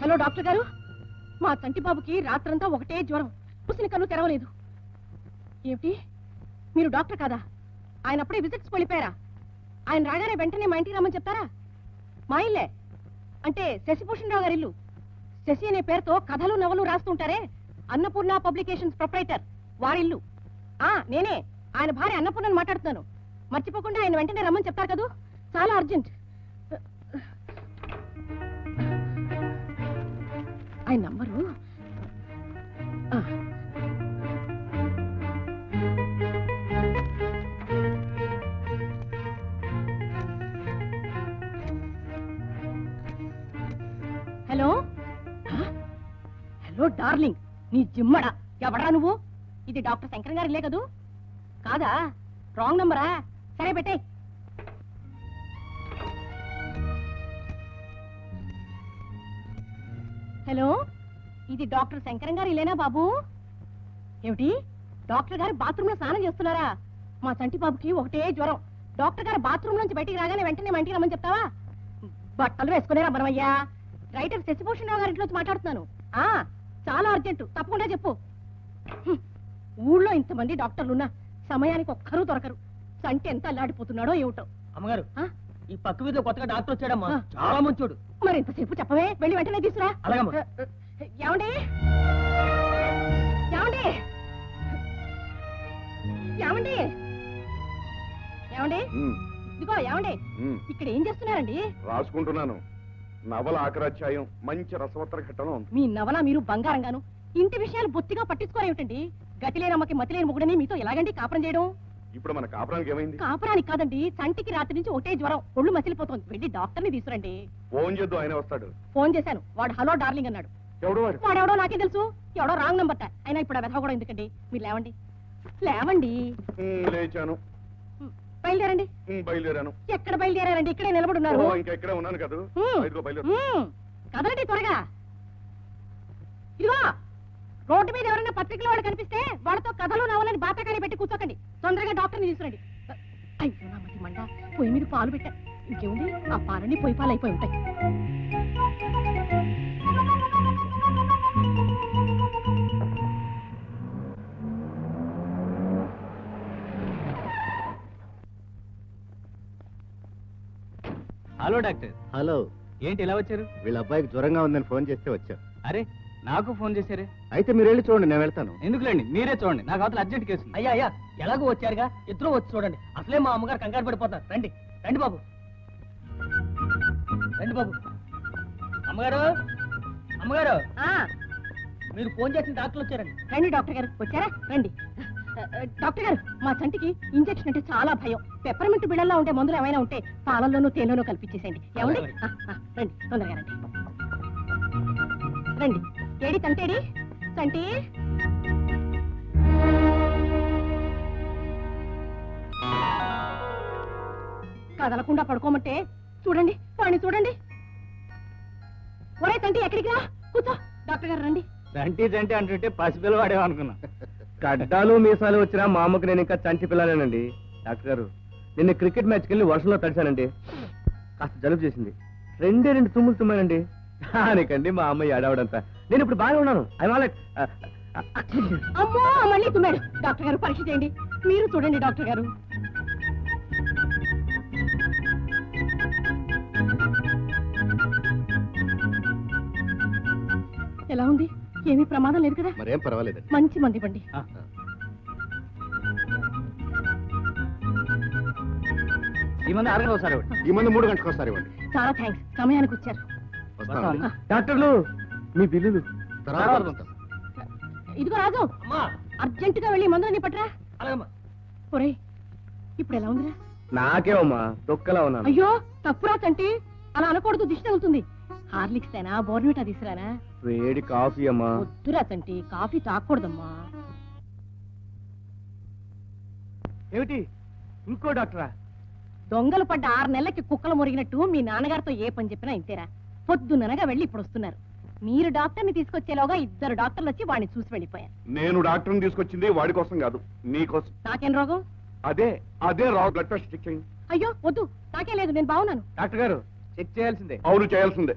Hello doctor గారు, మా చంటి బాబుకి రాత్రంతా ఒకటే జ్వరం, పూసిన కన్ను తెరవలేదు. ఏమిటి, మీరు డాక్టర్ కాదా? ఆయన అప్పుడే విజిట్స్ వెళ్ళిపోయారా? ఆయన రాగానే వెంటనే మా ఇంటికి రమ్మని చెప్తారా? మా ఇల్లే అంటే శశిభూషణ్ రావు గారి ఇల్లు. శశి అనే పేరుతో కథలు నవలు రాస్తుంటారే, అన్నపూర్ణ పబ్లికేషన్స్ ప్రొప్రైటర్ వారిల్లు. నేనే ఆయన భార్య అన్నపూర్ణని మాట్లాడుతున్నాను. మర్చిపోకుండా ఆయన వెంటనే రమ్మని చెప్తారు కదూ, చాలా అర్జెంట్. ఆయన నంబరు హలో హలో డార్లింగ్, నీ జిమ్మడా ఎవడరా నువ్వు? ఇది డాక్టర్ శంకర్ గారు ఇల్లే కదూ? కాదా, రాంగ్ నంబరా? సరే పెట్టే. హలో, ఇది డాక్టర్ శంకరం గారు ఇల్లేనా బాబు? ఏమిటి, డాక్టర్ గారు బాత్రూమ్ లో స్నానం చేస్తున్నారా? మా చంటి బాబుకి ఒకటే జ్వరం. డాక్టర్ గారు బాత్రూమ్ నుంచి బయటికి రాగానే వెంటనే మా ఇంటికి రమ్మని చెప్తావా? బట్టలు వేసుకునే రమ్మనయ్యా. రైటర్ శశిభూషణ్ రావు గారి ఇంట్లోంచి మాట్లాడుతున్నాను. చాలా అర్జెంటు, తప్పకుండా చెప్పు. ఊళ్ళో ఇంతమంది డాక్టర్లున్నా సమయానికి ఒక్కరూ దొరకరు. చంటి ఎంత అల్లాడిపోతున్నాడో ఏమిటో. అమ్మగారు, ఈ పక్క వీధిలో కొత్తగా డాక్టర్ వచ్చాడమ్మా, చాలా మంచోడు. మరి ఇంతసేపు చెప్పవే, వెళ్ళి వెంటనే తీసురా. అలాగమ్మా. ఏమండి ఏమండి ఏమండి ఏమండి ఇదిగో ఏమండి, ఇక్కడ ఏం చేస్తున్నారండి? రాసుకుంటున్నాను. నవల ఆఖరాధ్యాయం మంచి రసవత్తర ఘట్టంలో ఉంది. మీ నవల మీరు బంగారంగాను, ఇంటి విషయాలు బొత్తిగా పట్టించుకోరేమిటండి? గతిలేనమ్మకి మతిలేని ముగుడని మీతో ఎలాగండి కాపురం చేయడం? ఇప్పుడు మన కాపురానికి ఏమైంది? కాపురానికి కాదండి, చంటికి రాత్రి నుంచి ఒకటే జ్వరం, ఒళ్ళు మసిలిపోతుంది. వెళ్ళి డాక్టర్ని తీసుకురండి. ఫోన్ చేద్దు, ఆయన వస్తాడు. ఫోన్ చేశాను, వాడు హలో డార్లింగ్ అన్నాడు. వాడెవడో నాకే తెలుసు, ఎవడో రాంగ్ నంబర్. అయినా ఇప్పుడు ఆ వెధవ కూడా ఎందుకండి? మీరు లేవండి, లేవండి. లేచాను. బయలుదేరండి. బయలుదేరాను. ఎక్కడ బయలుదేరారండి? ఇక్కడే నిలబడున్నారు. ఇంకా ఇక్కడే ఉన్నాను కదా. కదలండి త్వరగా. ఇదిగో, రోడ్డు మీద ఎవరైనా పత్రికలో వాళ్ళు కనిపిస్తే వాళ్ళతో కథలు నవలని బాతకాని పెట్టి కూర్చోకండి. తొందరగా డాక్టర్ని తీసుకురండి. అయ్యో నా మతి మండ, పొయ్యి మీద పాలు పెట్టా. ఇంకేముంది, ఆ పాలన్నీ పొయ్యి పాలు అయిపోయి ఉంటాయి. Hello doctor. హలో, ఏంటి ఇలా వచ్చారు? వీళ్ళ అబ్బాయికి జ్వరంగా ఉందని ఫోన్ చేస్తే వచ్చాం. అరే, నాకు ఫోన్ చేశారే. అయితే మీరు వెళ్ళి చూడండి, నేను వెళ్తాను. ఎందుకులేండి, మీరే చూడండి, నాకు అవతల అర్జెంట్ కేసు. అయ్యా అయ్యా, ఎలాగో వచ్చారుగా, ఇద్దరు వచ్చి చూడండి. అసలే మా అమ్మగారు కంగారు పడిపోతారు. రండి రండి బాబు, రండి బాబు. అమ్మగారు, అమ్మగారు, మీరు ఫోన్ చేసిన డాక్టర్ వచ్చారండి. రండి డాక్టర్ గారు. వచ్చారా? రండి. డాక్టర్ గారు, మా చంటికి ఇంజెక్షన్ అంటే చాలా భయం. పెప్పర్మెంట్ బిళ్ళల్లో ఉండే మందులు ఏమైనా ఉంటే పాలల్లోనూ తేనెలోనూ కల్పించేసేయండి. ఏమండి? రండి, తొందరగా రండి. రండి. ఏడి తంటేడి? చంటి, కదలకుండా పడుకోమంటే చూడండి, వాడిని చూడండి. ఒరే తంటి, ఎక్కడికి రా, కూర్చో. డాక్టర్ గారు రండి. చంటి చంటి అంటుంటే పసిపిల్ల వాడేమనుకున్నా. గడ్డాలు మీసాలు వచ్చినా మా అమ్మకి నేను ఇంకా చంటి పిల్లలేనండి. డాక్టర్ గారు, నిన్న క్రికెట్ మ్యాచ్కి వెళ్ళి వర్షంలో తడిచానండి. కాస్త జలుబు చేసింది. రెండు తుమ్ములు తుమ్మానండి. దానికండి మా అమ్మాయి ఆడావడంతా. నేను ఇప్పుడు బాగా ఉన్నాను. అమ్మో, మళ్ళీ తుమ్మాడు. డాక్టర్ గారు, పరీక్ష చేయండి. మీరు చూడండి డాక్టర్ గారు. ఎలా ఉంది? ఏమీ ప్రమాదం లేదు కదా? మరేం పర్వాలేదండి. మంచి మంది ఇవ్వండి. ఈ మంది ఆరుగా ఒకసారి ఈ మంది 3 గంటలకు ఒకసారి ఇవ్వండి. చాలా థ్యాంక్స్, సమయానికి వచ్చారు. వస్తామండి. డాక్టర్లు, మీ బిల్లులు తర్వాత పంపుతాం. ఇదిగో రాజు, అర్జెంటుగా వెళ్ళి మందులని పట్టరా. అలాగమ్మా. ఒరేయ్, ఇప్పుడు ఎలా ఉందిరా? నాకేమమ్మా, తొక్కలా ఉన్నాను. అయ్యో, తప్పురా చంటి, అలా అనకూడదు, దిష్టి తగులుతుంది. హార్లిక్స్ అయినా బోర్నవిటా తీసుకురానా? వేడి కాఫీ అమ్మా. వద్దురా చంటి, కాఫీ తాగకూడదమ్మా. ఏమిటి, ఇంకో డాక్టరా? దొంగలు పడ్డ 6 నెలలకి కుక్కలు మురిగినట్టు మీ నాన్నగారితో ఏ పని చెప్పినా ఇంతేరా. పొద్దుననగా వెళ్ళి ఇప్పుడు వస్తున్నారు. మీరు డాక్టర్ని తీసుకొచ్చేలోగా 2 డాక్టర్లు వచ్చి వాడిని చూసి వెళ్ళిపోయారు. నేను డాక్టర్ని తీసుకొచ్చింది వాడి కోసం కాదు, నీకోసం. నాకేం రోగం? అదే అదే రావు, బ్లడ్ టెస్ట్ చెక్ చేయండి. అయ్యో వద్దు, నాకేం లేదు, నేను బాగున్నాను. డాక్టర్ గారు, చెక్ చేయాల్సిందే. అవును, చేయాల్సిందే.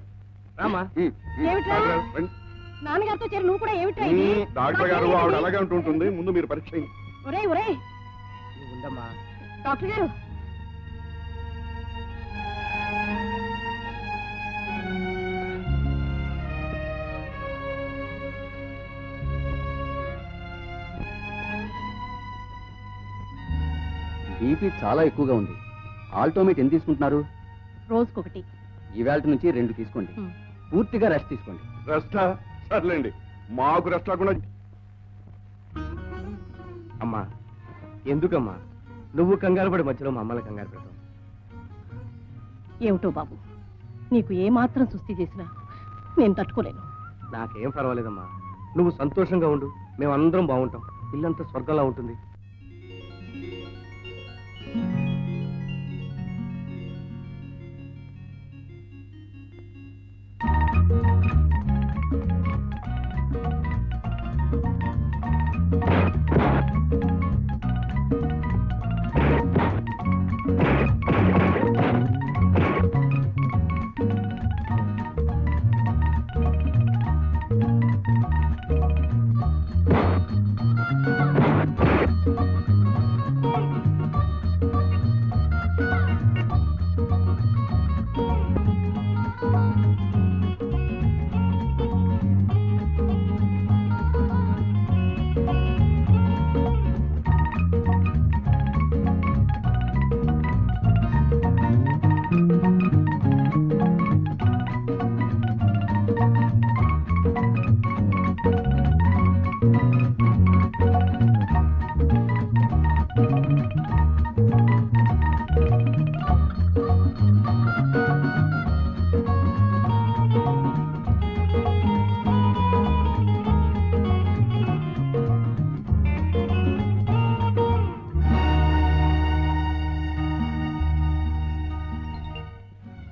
రామా. ఏమిట్రా? డాక్టర్ గారు, రండి. నాన్నగారితో చేరి నువ్వు కూడా ఏమిట్రా ఇది? డాక్టర్ గారు, ఆవిడ అలాగే ఉంటుంటుంది. ముందు మీరు పరీక్ష చేయండి. ఒరేయ్ ఒరేయ్, ఉండమ్మా. డాక్టర్ గారు, బీపీ చాలా ఎక్కువగా ఉంది. ఆల్టోమేట్ ఎంత తీసుకుంటున్నారు? రోజుకొకటి. ఈవేళ నుంచి 2 తీసుకోండి. పూర్తిగా రెస్ట్ తీసుకోండి. రెస్టా? సర్లేండి, మాకు రెస్ట్ లేకుండా. అమ్మా, ఎందుకమ్మా నువ్వు కంగారు పడి మధ్యలో మా అమ్మని కంగారు పెడతావు? ఏమిటో బాబు, నీకు ఏ మాత్రం సుస్థి చేసినా నేను తట్టుకోలేను. నాకేం పర్వాలేదమ్మా, నువ్వు సంతోషంగా ఉండు, మేమందరం బాగుంటాం. ఇల్లంతా స్వర్గంలా ఉంటుంది.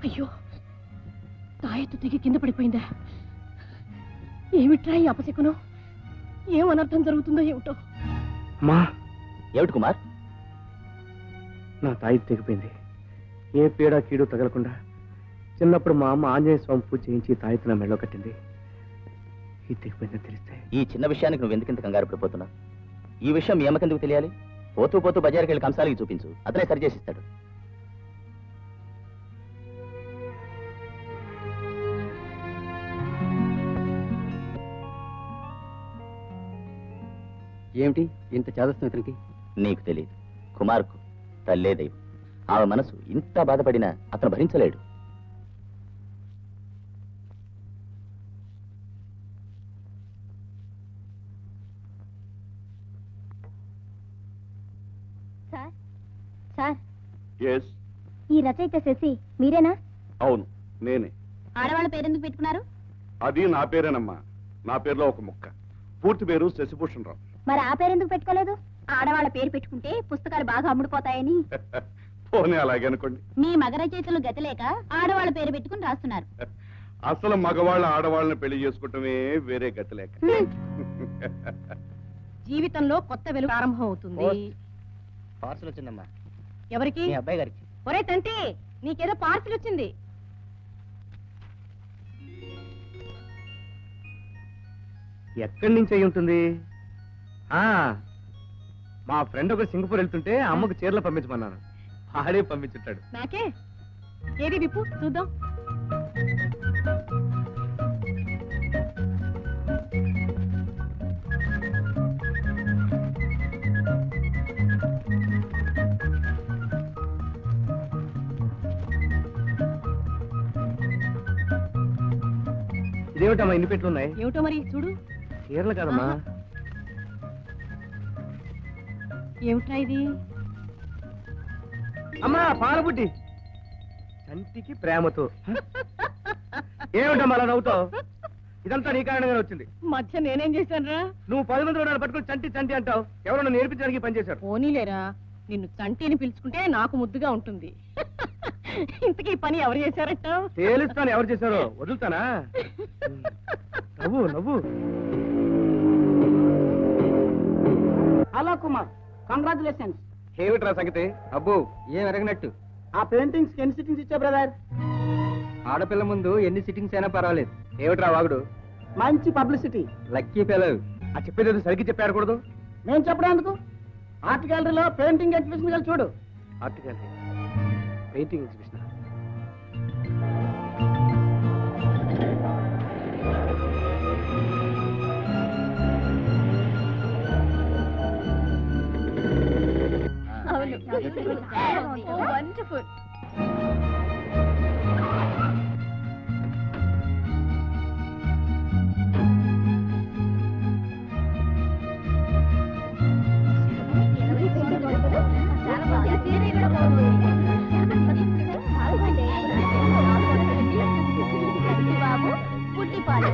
అయ్యో, తాయెత్తు దిగి కింద పడిపోయిందా? ఏమిట్రా ఈ అపశకునం? ఏం అనర్థం జరుగుతుందో ఏమిటో. మా ఏమిటి కుమార్? నా తాయి తెగిపోయింది. ఏ పీడ కీడు తగలకుండా చిన్నప్పుడు మా అమ్మ ఆంజనేయ స్వామి పూజ చేయించి తాయితు నా మెడలో కట్టింది. ఈ తెగిపోయిందని తెలిస్తే ఈ చిన్న విషయానికి నువ్వు ఎందుకింత కంగారు పడిపోతున్నావు? ఈ విషయం మీ అమ్మకెందుకు తెలియాలి? పోతూ పోతూ బజార్కి వెళ్ళి కంసాలికి చూపించు, అతనే సరి చేసిస్తాడు. ఏమిటి ఇంత చేదస్తం ఇతనికి? నీకు తెలియదు, కుమార్కు తల్లే దైవం. ఆమె మనసు ఇంత బాధపడినా అతను భరించలేడు. సార్ సార్ ఎస్, ఈ రచయిత శశి మీరేనా? అవును నేనే. ఆడవాళ్ళ పేరెందుకు పెట్టుకున్నారు? అది నా పేరేనమ్మా. నా పేరులో ఒక ముక్క. పూర్తి పేరు శశిభూషణ్ రావు. మరి ఆ పేరెందుకు పెట్టుకోలేదు? ఆడవాళ్ళ పేరు పెట్టుకుంటే పుస్తకాలు బాగా అమ్ముడుపోతాయని. పోనీ అలాగే అనుకోండి. మీ మగ రచయితలు గతిలేక ఆడవాళ్ళ పేరు పెట్టుకుని రాస్తున్నారు. అసలు మగవాళ్ళ ఆడవాళ్ళని పెళ్లి చేసుకోవటమే వేరే గతి లేక. జీవితంలో కొత్త వెలుగు ప్రారంభం అవుతుంది. పార్సల్ వచ్చిందమ్మా, ఎవరికి? మీ అబ్బాయి గారికి. ఒరే తంటి, నీకేదో పార్సిల్ వచ్చింది. ఎక్కడి నుంచి అయి ఉంటుంది? మా ఫ్రెండ్ ఒక సింగపూర్ వెళ్తుంటే అమ్మకు చీరలు పంపించమన్నాను. ఆడే పంపించుంటాడు. నాకే ఏది విప్పు చూద్దాం. ఇదేమిటమ్మా ఇన్ని పెట్లు ఉన్నాయి? ఏమిటో మరి చూడు. చీరలు కాదమ్మా. ఏమిట్రా ఇది? అమ్మా పాలబుడ్డి, చంటికి ప్రేమతో. ఏమిటమ్మా అలా నవ్వుతావు? ఇదంతా నీ కారణంగానే వచ్చింది. మధ్య నేనేం చేశానురా? నువ్వు 10 మంది ఉన్నాడు పట్టుకుని చంటి చంటి అంటావు. ఎవరన్నా నేర్పించడానికి పనిచేశారు. పోనీలేరా, నిన్ను చంటిని పిలుచుకుంటే నాకు ముద్దుగా ఉంటుంది. ఇంతకీ ఈ పని ఎవరు చేశారంటావు? తేలుస్తాను ఎవరు చేశారో. వదులుతానా? నవ్వు నవ్వు. Hello Kumar, congratulations. ఏమిట్రా సంగతి? అబ్బో ఏం ఎరగనట్టు. ఆ పెయింటింగ్స్ ఎన్ని సిట్టింగ్స్ ఇచ్చా బ్రదర్? ఆడపిల్ల ముందు ఎన్ని సిట్టింగ్స్ అయినా పర్వాలేదు. ఏమిట్రా వాగుడు? మంచి పబ్లిసిటీ. లక్కీ పిల్లలు. ఆ చెప్పేది సరిగ్గా చెప్పారకూడదు. నేను చెప్పడం ఎందుకు? ఆర్ట్ గ్యాలరీలో పెయింటింగ్ ఎగ్జిబిషన్ కలిసి చూడు. Art gallery, painting exhibition. Wonderful. బాబు పుట్టిపాలు.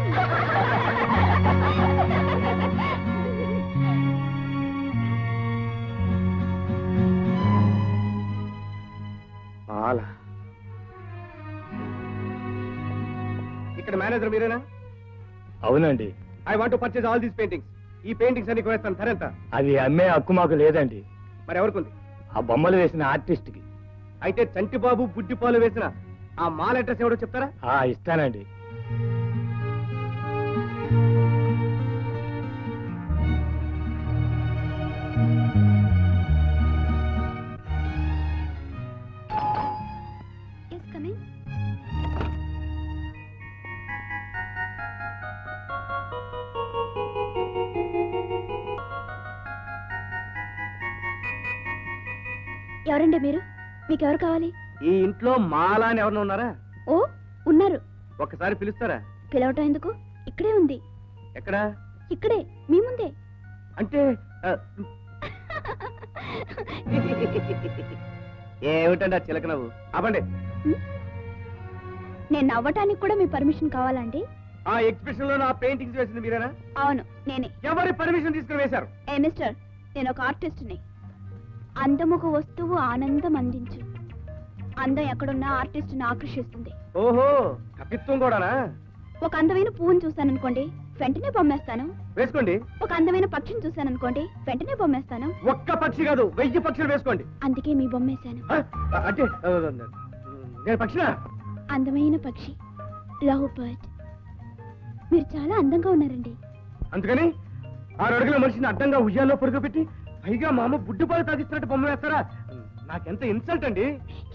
మాల. ఇక్కడ మేనేజర్ మీరేనా? అవునండి. I want to purchase all these paintings. ఈ పెయింటింగ్స్ అన్ని కొనేస్తాను. ధర ఎంత? అది అమ్మే హక్కు మాకు లేదండి. మరి ఎవరికి? ఆ బొమ్మలు వేసిన ఆర్టిస్ట్ కి. అయితే చంటిబాబు బుడ్డిపాలు వేసిన ఆ మాల అడ్రస్ ఎవడో చెప్తారా? ఇస్తానండి. ఎవరండి మీరు? మీకెవరు కావాలి? ఈ ఇంట్లో మాల అని ఎవరన్నా ఉన్నారా? ఓ ఉన్నారు. ఒక్కసారి పిలుస్తారా? పిలవటం ఎందుకు? ఇక్కడే ఉంది. ఎక్కడా? ఇక్కడే మీ ముందే. అంటే ఏమిటండి ఆ చిలక నవ్వు? అవ్వండి. నేను నవ్వటానికి కూడా మీ పర్మిషన్ కావాలండి? ఆ ఎగ్జిబిషన్ లో నా పెయింటింగ్స్ వేసింది మీరేనా? అవును నేనే. ఎవరి పర్మిషన్ తీసుకుని వేశారు? ఏ మిస్టర్, నేను ఒక ఆర్టిస్ట్ని. అందముకు వస్తువు ఆనందం అందించు. అందం ఎక్కడున్నా ఆర్టిస్ట్ని ఆకర్షిస్తుంది. ఓహో, కపిత్వం కూడానా? ఒక అందమైన పువ్వును చూశాననుకోండి, వెంటనే బొమ్మేస్తాను. వేసుకోండి. ఒక అందమైన పక్షిని చూశాను అనుకోండి, వెంటనే బొమ్మేస్తాను. ఒక్క పక్షి కాదు 1000 పక్షులు వేసుకోండి. అందుకే మీ బొమ్మేశాను. అంటే నేను పక్షినా? అందమైన పక్షి, లవ్ బర్డ్. మీరు చాలా అందంగా ఉన్నారండి. అందుకని 6 అడుగుల మనిషిని అడ్డంగా ఉయ్యాల్లో పొరుగు పెట్టి పైగా మా అమ్మ బుడ్డిపాలు తాగిస్తున్నట్టు బొమ్మ వేస్తారా? నాకెంత ఇన్సల్ట్ అండి.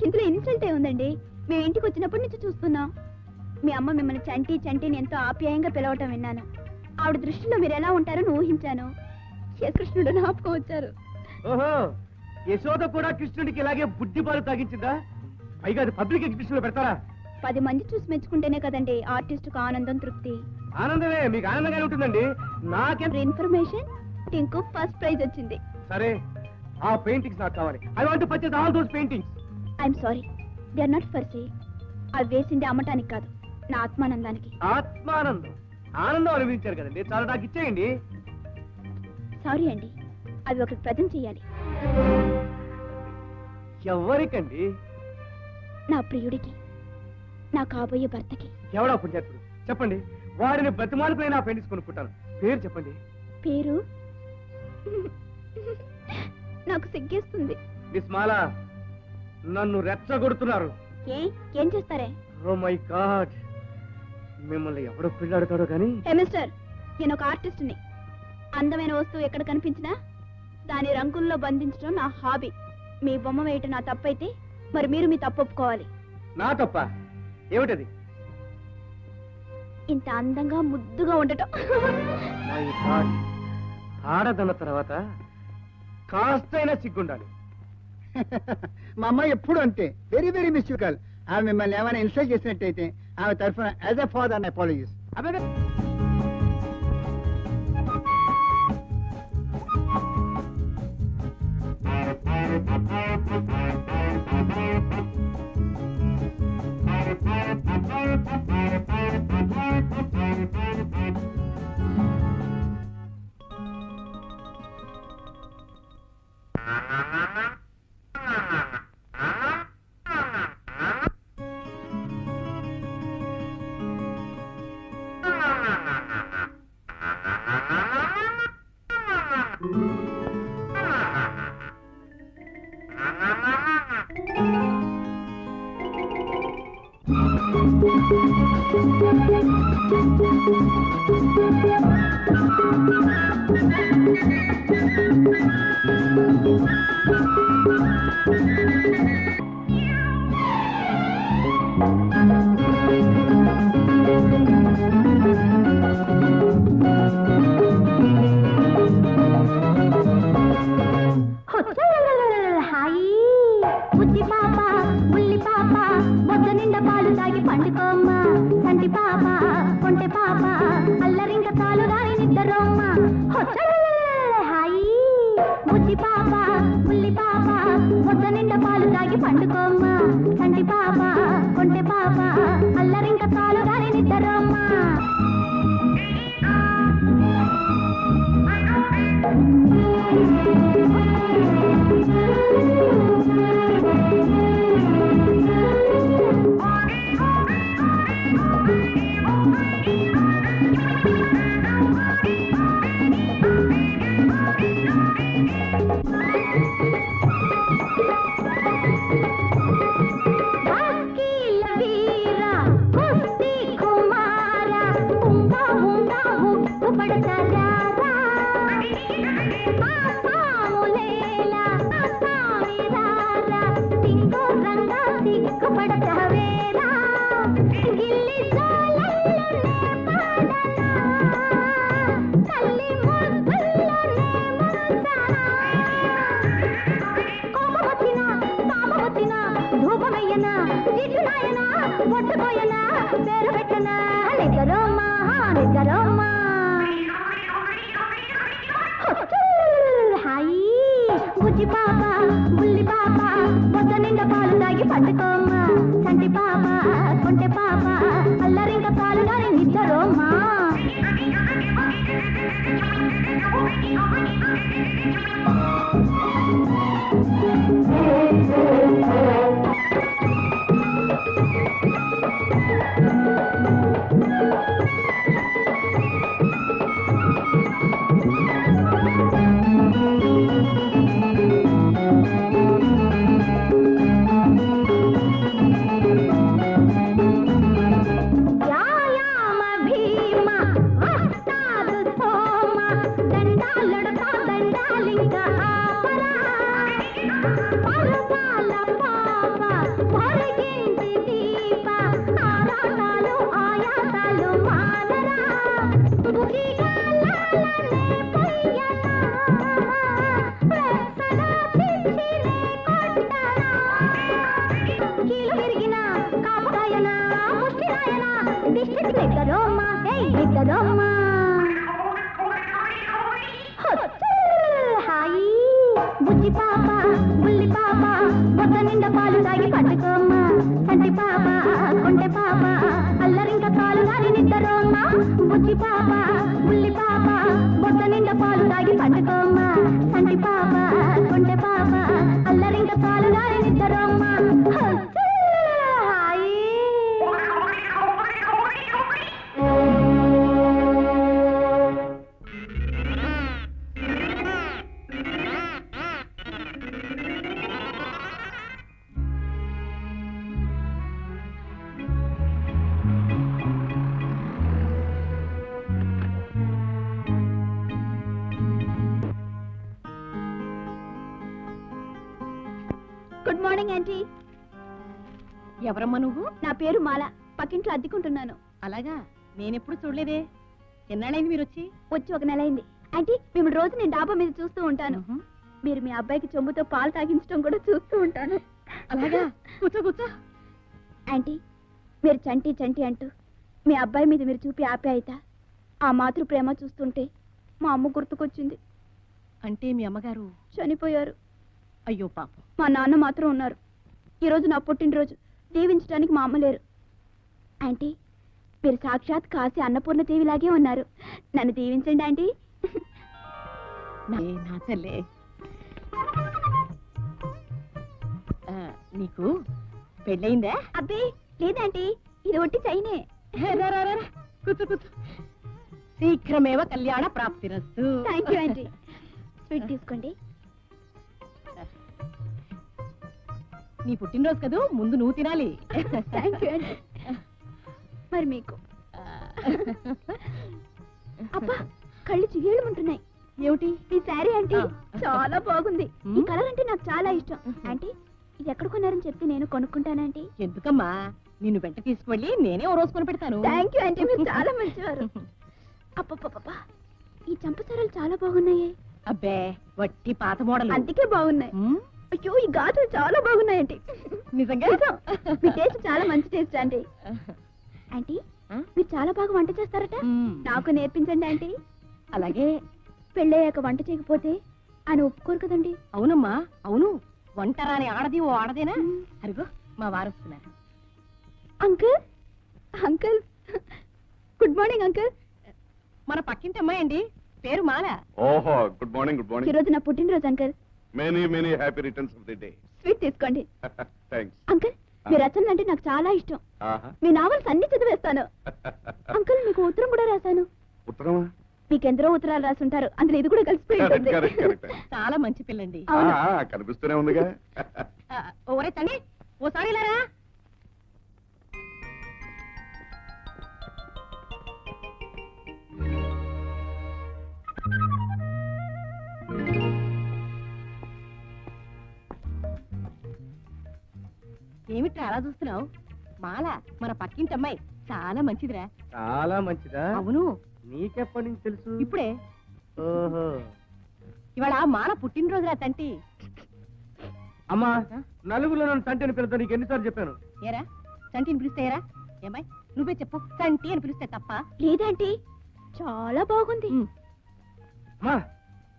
ఇందులో ఇన్సల్ట్ ఉందండి. మేము ఇంటికి వచ్చినప్పటి నుంచి చూస్తున్నాం. మీ అమ్మ మిమ్మల్ని చంటి చంటిని ఎంతో ఆప్యాయంగా పిలవటం విన్నాను. ఆవిడ దృష్టిలో మీరు ఎలా ఉంటారని ఊహించాను. కృష్ణుడు జ్ఞాపకం వచ్చారు. ఓహో, యశోద కూడా కృష్ణుడికి ఇలాగే బుడ్డిపాలు తాగించిందా? పైగా అది పబ్లిక్ ఎగ్జిబిషన్ లో పెడతారా? 10 మంది చూసి మెచ్చుకుంటేనే కదండి ఆర్టిస్టుకు ఆనందం, తృప్తి. ఆనందమే, మీకు ఆనందంగానే ఉంటుందండి. నాకెంత ఇన్ఫర్మేషన్, టింకు ఫస్ట్ ప్రైజ్ వచ్చింది. సరే, ఆ పెయింటింగ్స్ నాకు కావాలి. I want to purchase all those paintings. I'm sorry, they are not for sale. అవి వేసింది అమ్మటానికి కాదు, నా ఆత్మానందానికి. ఆత్మానందం, ఆనందం అనుభవించారు కదండి, చాలా నాకు ఇచ్చేయండి. సారీ అండి, అవి ఒకటి ప్రజెంట్ చేయాలి. ఎవరికండి? నా ప్రియుడికి, నా కాబోయే భర్తకి. ఎవడా పుణ్యాత్ముడు? చెప్పండి, వాడిని బతిమాలిపోయి నా పెయింటింగ్స్ కొనుక్కుంటాను. పేరు చెప్పండి. పేరు నాకు సిగ్గేస్తుంది. మిస్ మాలా, నన్ను రెచ్చగొడుతున్నారు. ఏం చేస్తారే? ఓ మై గాడ్, మిమ్మల్ని ఎవడో పిల్లాడుతాడో కానీ. హే మిస్టర్, నేను ఒక ఆర్టిస్ట్ని. అందమైన వస్తువు ఎక్కడ కనిపించినా దాని రంగుల్లో బంధించడం నా హాబీ. మీ బొమ్మ వేయటం నా తప్పైతే మరి మీరు మీ తప్పు ఒప్పుకోవాలి. నా తప్ప ఏమిటది? ఇంత అందంగా ముద్దుగా ఉండటం. మై గాడ్, ఆడదన్న తర్వాత కాస్తైనా సిగ్గుండాలి. మా అమ్మాయి ఎప్పుడు అంతే, వెరీ వెరీ మిస్యూకల్. ఆమె మిమ్మల్ని ఏమైనా ఇన్సల్ట్ చేసినట్టయితే ఆమె తరఫున యాజ్ ఎ ఫాదర్ అపాలజీస్. అదే పరుపాల పాప పొరిగింటి దీప ఆరాటాలు ఆయాసాలు మానరా బుగిగా లాలనే పొయ్యనా వెచ్చగా చిచ్చిలే కొట్టరా కీలు విరిగిన కాపరాయన ముష్టిరాయన దిష్టి దగ్గరోమ్మా దగ్గరోమ్మా హాయి బుజ్జి పాప బుల్లి పాప బొట్ట నిండా పాలు తాగి పట్టుకోమ్మా సంటి పాప కొంటె పాప అల్లరింక కాలు గారి నిద్దరోమ్మా బుజ్జి పాప బుల్లి పాప బొట్ట నిండా పాలు తాగి పట్టుకోమ్మా సంటి పాప కొంటె పాప అల్లరింక కాలు గారి నిద్దరోమ్మా హాయి గుడ్ మార్నింగ్ ఆంటీ. ఎవరమ్మా నువ్వు? నా పేరు మాల, పక్కింట్లో అద్దెకుంటున్నాను. అలాగా, నేనెప్పుడు చూడలేదే. ఎన్నాళ్ళైంది మీరు వచ్చి? వచ్చి ఒక నెల అయింది. ఆంటీ, మిమ్మల్ని రోజు నేను డాబా మీద చూస్తూ ఉంటాను. మీరు మీ అబ్బాయికి చెంబుతో పాలు తాగించడం కూడా చూస్తూ ఉంటాను. అలాగా, కూర్చో కూర్చో. ఆంటీ, మీరు చంటి చంటి అంటూ మీ అబ్బాయి మీద మీరు చూపి ఆప్యాయత, ఆ మాతృ ప్రేమ చూస్తుంటే మా అమ్మ గుర్తుకొచ్చింది. అంటే మీ అమ్మగారు చనిపోయారు. అయ్యో పాపం. మా నాన్న మాత్రం ఉన్నారు. ఈరోజు నా పుట్టినరోజు, దీవించడానికి మా అమ్మ లేరు. ఆంటీ, మీరు సాక్షాత్ కాశీ అన్నపూర్ణ దేవిలాగే ఉన్నారు. నన్ను దీవించండి ఆంటీ. నా చెల్లే. నీకు పెళ్ళయిందా? అబ్బే లేదంటీ, ఇది ఒట్టి చైనే. కూర్చో కూర్చో. శీఘ్రమేవ కళ్యాణ ప్రాప్తిరస్తు. Thank you aunty. స్వీట్ తీసుకోండి. నీ పుట్టినరోజు కదూ, ముందు నువ్వు తినాలి. Thank you aunty. మరి మీకు అబ్బా, కళ్ళు చిగేళ్ళుంటున్నాయి. ఏమిటి? ఈ శారీ ఆంటీ ఆ. చాలా బాగుంది. ఈ కలర్ అంటే నాకు చాలా ఇష్టం. ఆంటీ, ఇది ఎక్కడ కొన్నారని చెప్తే నేను కొనుక్కుంటానంటీ. ఎందుకమ్మా, నిన్ను వెంట తీసుకువెళ్ళి నేనే ఓ రోజు కొని పెడతాను. థ్యాంక్ యూ ఆంటీ, మీరు చాలా మంచివారు. అప్పప్ప, ఈ చంపసారాలు చాలా బాగున్నాయి. అబ్బే, వట్టి పాత మోడల్. అందుకే బాగున్నాయి. అయ్యో, ఈ గాజులు చాలా బాగున్నాయంటీ. నిజంగా? నిజం. మీ టేస్ట్ చాలా మంచి టేస్ట్ ఆంటీ. ఆంటీ, మీరు చాలా బాగా వంట చేస్తారట. నాకు నేర్పించండి ఆంటీ. అలాగే. పెళ్ళయ్యాక వంట చేయకపోతే ఆయన ఒప్పుకోరు కదండి. అవునమ్మా, అవును. వంట రాని ఆడది ఓ ఆడదేనా? అరుగో, మా వారు వస్తున్నారు. Uncle, uncle, good morning uncle. మన పక్కింటి అమ్మాయి అండి, పేరు మాల. ఓహో, గుడ్ మార్నింగ్. గుడ్ ఈ మార్నింగ్. రోజు నా పుట్టినరోజు uncle. Many happy returns of the day. Sweet తీసుకోండి. థ్యాంక్స్. అంకుల్, మీ రచనలు అంటే నాకు చాలా ఇష్టం. మీ నావల్స్ అన్ని చదివేస్తాను. అంకుల్, మీకు ఉత్తరం కూడా రాశాను. ఉత్తరమా? మీకెందరో ఉత్తరాలు రాసుంటారు, అందులో ఇది కూడా కలిసిపోయి ఉంటుంది. కరెక్ట్. చాలా మంచి పిల్లండి. అవును. కనిపిస్తూనే ఉందిగా. ఓరే తండ్రి, ఓసారి ఇలారా. ఏమిట్రా అలా చూస్తున్నావు? మాల, మన పక్కింటి అమ్మాయి, చాలా మంచిదిరా. చాలా మంచిదా? అవును. నీకెప్పటి నుంచి తెలుసు? ఇప్పుడే. ఓహో. ఇవాళ మాల పుట్టినరోజురా తంటి. అమ్మా, నలుగురిలో నన్ను తంటి అని పిలుతా, నీకు ఎన్నిసార్లు చెప్పాను? ఏరా, చంటిని పిలిస్తే ఏరా? ఏమ్మాయి, నువ్వే చెప్పు, చంటి అని పిలిస్తే తప్ప? లేదంటీ, చాలా బాగుంది. అమ్మా,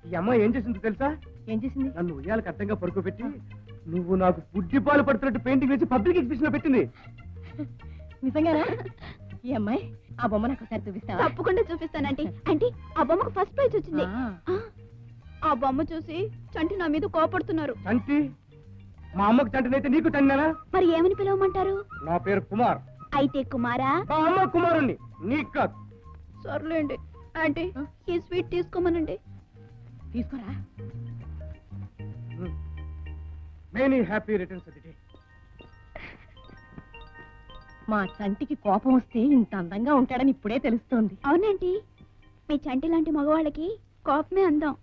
ఈ అమ్మాయి ఏం చేసిందో తెలుసా? ఏం చేసింది? నన్ను ఉయ్యాలకు అడ్డంగా పడుకోబెట్టి నువ్వు నాకు బుడ్డిపాలు పడుతున్నట్టు పెయింటింగ్ వేసి పబ్లిక్ ఎగ్జిబిషన్ లో పెట్టింది. నిజంగానా? ఈ అమ్మాయి, ఆ బొమ్మ నాకు ఒకసారి చూపిస్తావా? తప్పకుండా చూపిస్తానంటీ. అంటే ఆ బొమ్మకు ఫస్ట్ ప్రైజ్ వచ్చింది. ఆ. ఆ బొమ్మ చూసి చంటి నా మీద కోపడుతున్నారు. తంటి? మా అమ్మకు తంటినైతే నీకు తండినా? మరి ఏమని పిలవమంటారు? నా పేరు కుమార్. అయితే కుమారా? మా అమ్మ కుమారుణ్ణి, నీకు కాదు. సర్లేండి ఆంటీ, ఈ స్వీట్ తీసుకోమనండి. తీసుకోరా. Many happy returns of the day. మా చంటికి కోపం వస్తే ఇంత అందంగా ఉంటాడని ఇప్పుడే తెలుస్తోంది. అవునంటీ, మీ చంటి లాంటి మగవాళ్ళకి కోపమే అందం.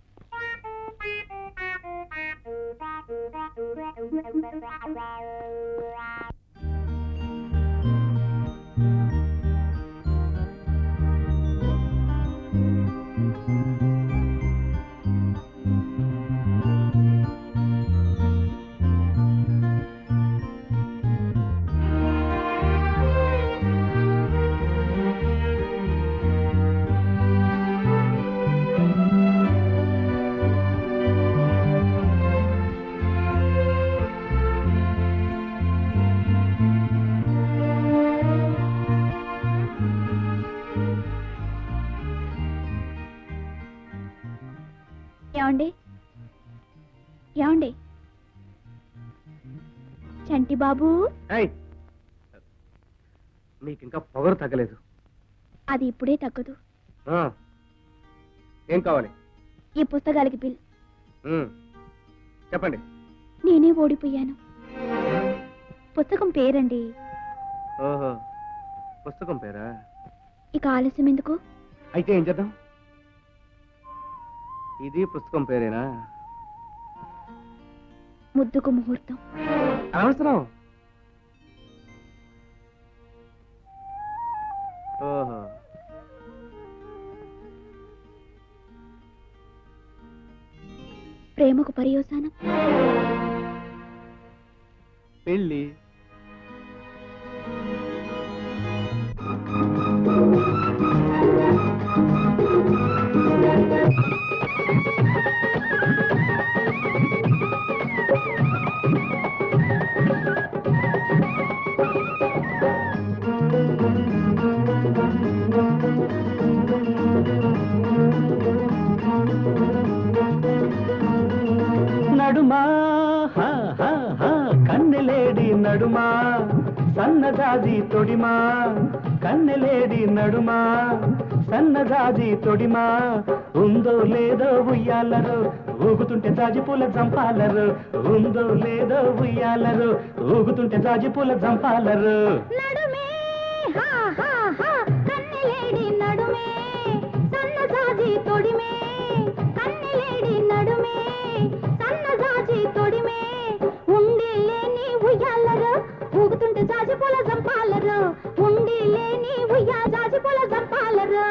ఏమండి ఏమండి చంటి బాబు ఏయ్, మీకు ఇంకా పొగరు తగ్గలేదు. అది ఇప్పుడే తగ్గదు. ఆ, ఏం కావాలి? ఈ పుస్తకాలకి బిల్. చెప్పండి. నేనే ఓడిపోయాను. పుస్తకం పేరండి. ఓహో, పుస్తకం పేరా? ఇక ఆలస్యం ఎందుకు? అయితే ఏం చేద్దాం? ఇది పుస్తకం పేరేనా? ముద్దుకు ముహూర్తం. అనవసరం. ఓహో, ప్రేమకు పర్యవసానం. పెళ్ళి. నడుమా కన్నెలేడి నడుమా సన్నజాజి తొడిమా కన్నెలేడి నడుమా సన్నజాజి తొడిమా ఉందో లేదో ఉయ్యాలరు ఊగుతుంటే జాజిపూల జంపాలరు ఉందో లేదో ఉయ్యాలరు ఊగుతుంటే జాజిపూల జంపాలరు నడుమే హా హా హా కన్నెలేడి నడుమే సన్నజాజి తొడిమే కన్నెలేడి నడుమే సన్నజాజి తొడిమే ఉండి లేని ఉయ్యాలరు ఊగుతుంటే జాజిపూల జంపాలరు ఉండి లేని ఉయ్యా జాజిపూల జంపాలరు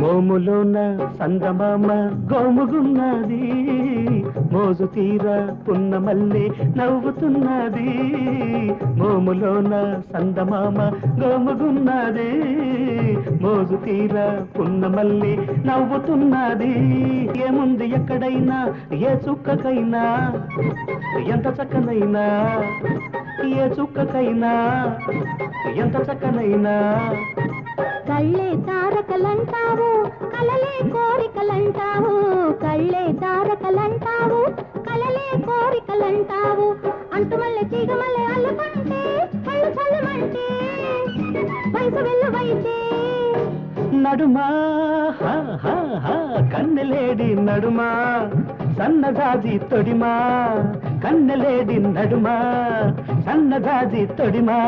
మోములోన సందమామ గోముగున్నది మోజు తీర పున్నమల్లి నవ్వుతున్నది మోములోన సందమామ గోముగున్నది మోజు తీర పున్నమల్లి నవ్వుతున్నది ఏముంది ఎక్కడైనా ఏ చుక్కకైనా ఎంత చక్కనైనా ఏ చుక్కకైనా ఎంత చక్కనైనా కళ్ళే తారకలంటావు కలలే కోరికలంటావు కళ్ళే తారకలంటావు కలలే కోరికలంటావు అంటుమల్లె తీగమల్లె అల్లుకుంటే కళ్ళు చల్లమంటే వయసు వెల్లువైతే నడుమా కన్నెలేడి నడుమా సన్నజాజి తొడిమా కన్నెలేడి నడుమా సన్నజాజి తొడిమా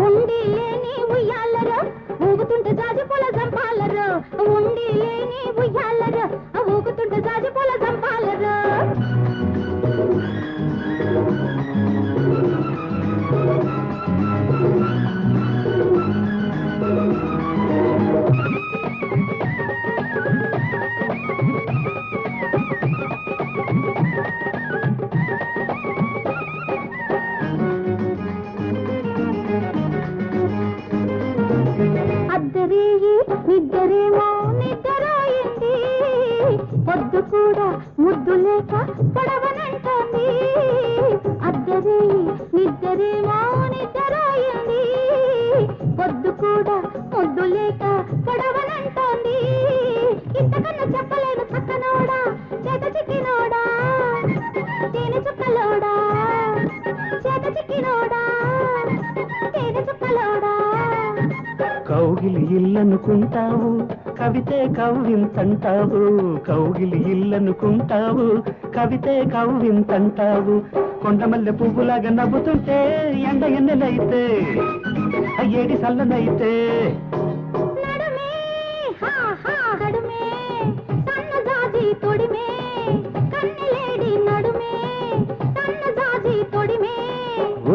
ఉండి లేని ఉయ్యాలరు ఊగుతుంటే జాజిపూల జంపాలరు ఉండి లేని ఉయ్యాలరు ఊగుతుంటే జాజిపూల జంపాలరు అద్దరేయి నిద్దరేమో నిద్దరాయింది పొద్దు కూడా ముద్దు లేక పడవనంటోంది అద్దరేయి నిద్దరేమో నిద్దరాయింది పొద్దు కూడా ముద్దు లేక పడవనంటోంది ఇంతకన్నా చెప్పలేను చక్కనోడా చేత చిక్కినోడా తేనె చుక్కలోడా చేత చిక్కినోడా తేనె చుక్కలోడా కౌగిలి ఇల్లనుకుంటావు కవితే కవ్వింతంటావు కౌగిలి ఇల్లనుకుంటావు కవితే కవ్వింతంటావు కొండమల్లె పువ్వులాగా నవ్వుతుంటే ఎండ ఎన్నెలైతే ఏడి సల్లనైతే నడుమే హా హా నడుమే సన్నజాజి తొడిమే కన్నెలేడి నడుమే సన్నజాజి తొడిమే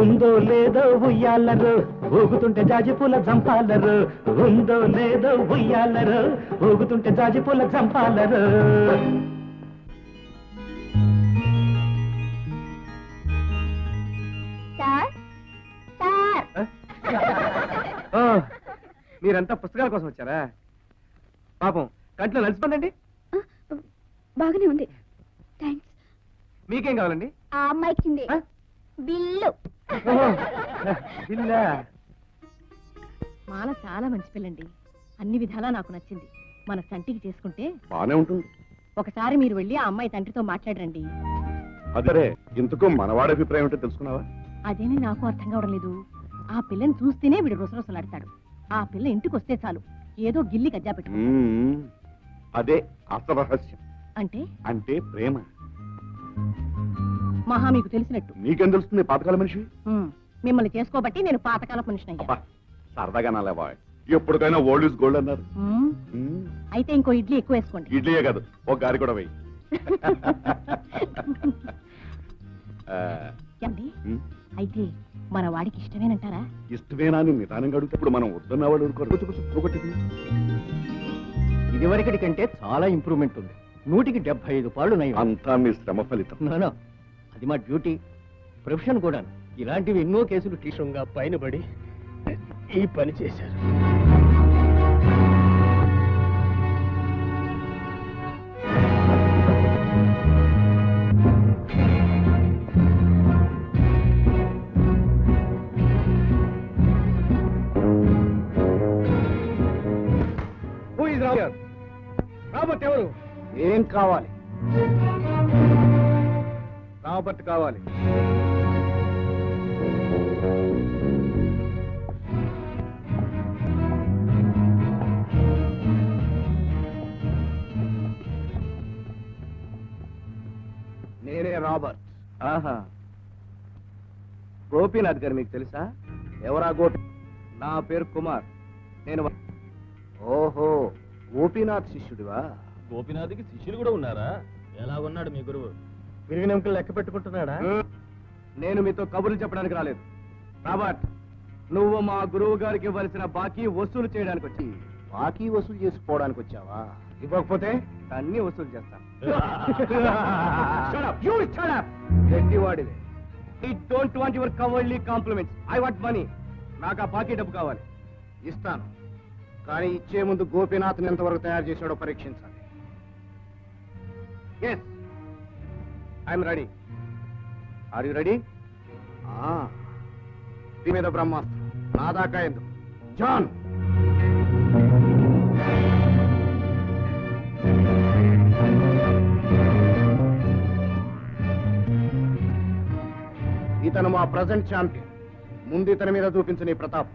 ఉందో లేదో ఉయ్యాలరు ఊగుతుంటే జాజిపూల జంపాలరు ఉందో లేదో ఉయ్యాలరు ఊగుతుంటే జాజిపూల జంపాలరు సార్ సార్ మీరంతా పుస్తకాల కోసం వచ్చారా? పాపం కంట్లో నలిసిపోందండి. బాగానే ఉంది థ్యాంక్స్. మీకేం కావాలండి? ఆ అమ్మాయికి ఆ? బిల్లు. బిల్లా? మాల చాలా మంచి పిల్లండి, అన్ని విధాలా నాకు నచ్చింది. మన చంటికి చేసుకుంటే బానే ఉంటుంది. ఒకసారి మీరు వెళ్ళి ఆ అమ్మాయి తండ్రితో మాట్లాడరండి. అదరే ఇంతకు మనవాడి అభిప్రాయం ఏంటో తెలుసుకున్నావా? అదేనే నాకు అర్థం కావడం లేదు. ఆ పిల్లని చూస్తేనే వీడు రుసరుసలాడతాడు. ఆ పిల్ల ఇంటికి వస్తే చాలు ఏదో గిల్లి గజ్జా పెట్టు. అదే అసలు రహస్యం. అంటే అంటే ప్రేమ. మహా మీకు తెలిసినట్టు. నీకేం తెలుస్తుంది పాతకాల మనిషి? మిమ్మల్ని చేసుకోబట్టి నేను పాతకాల మనిషిని అబ్బా సరదాగా నాలే బాయ్, ఎప్పటికైనా ఓల్డ్ ఇస్ గోల్డ్ అన్నారు. అయితే ఇంకో ఇడ్లీ ఎక్కువ వేసుకోండి. ఇడ్లీయే కాదు, ఒక గారి కూడా వెయ్యి. ఏమండి? అయితే మన వాడికి ఇష్టమేనంటారా? ఇష్టమేనా అని నిదానంగా అడిగితే ఇప్పుడు మనం వద్దన్న వాళ్ళు ఇదివరకటి కంటే చాలా ఇంప్రూవ్మెంట్ ఉంది. 175 పాళ్ళు నయం. అంతా మీ శ్రమ ఫలితం. నో, అది మా డ్యూటీ, ప్రొఫెషన్ కూడా. ఇలాంటివి ఎన్నో కేసులు తీవ్రంగా పైన పడి ఈ పని చేశారు. రాబర్ట్ ఎవరు? ఏం కావాలి? రాబర్ట్ కావాలి. నేనే రాబర్ట్. ఆహా, గోపీనాథ్ గారు మీకు తెలుసా? ఎవరా గోపి? నా పేరు కుమార్. నేను ఓహో, గోపీనాథ్ శిష్యుడివా? గోపినాథ్కి శిష్యులు కూడా ఉన్నారా? ఎలా ఉన్నాడు మీ గురువు? విరిగిన ఎముకలు లెక్క పెట్టుకుంటున్నాడా? నేను మీతో కబుర్లు చెప్పడానికి రాలేదు. రాబర్ట్, నువ్వు మా గురువు గారికి ఇవ్వాల్సిన బాకీ వసూలు చేయడానికి వచ్చి. బాకీ వసూలు చేసుకోవడానికి వచ్చావా? ఇవ్వకపోతే అన్ని వసూలు చేస్తాను. గట్టివాడిదే. I don't want your cowardly compliments. I want money. నాకు ఆ బాకీ డబ్బు కావాలి. ఇస్తాను, కానీ ఇచ్చే ముందు గోపీనాథ్ని ఎంతవరకు తయారు చేశాడో పరీక్షించాలి. Yes, I'm ready. Are you ready? మీద బ్రహ్మాస్త్రం నా దాకా ఎందుకు? జాన్, ఇతను మా ప్రజెంట్ ఛాంపియన్. ముందు ఇతని మీద చూపించు నీ Pratap.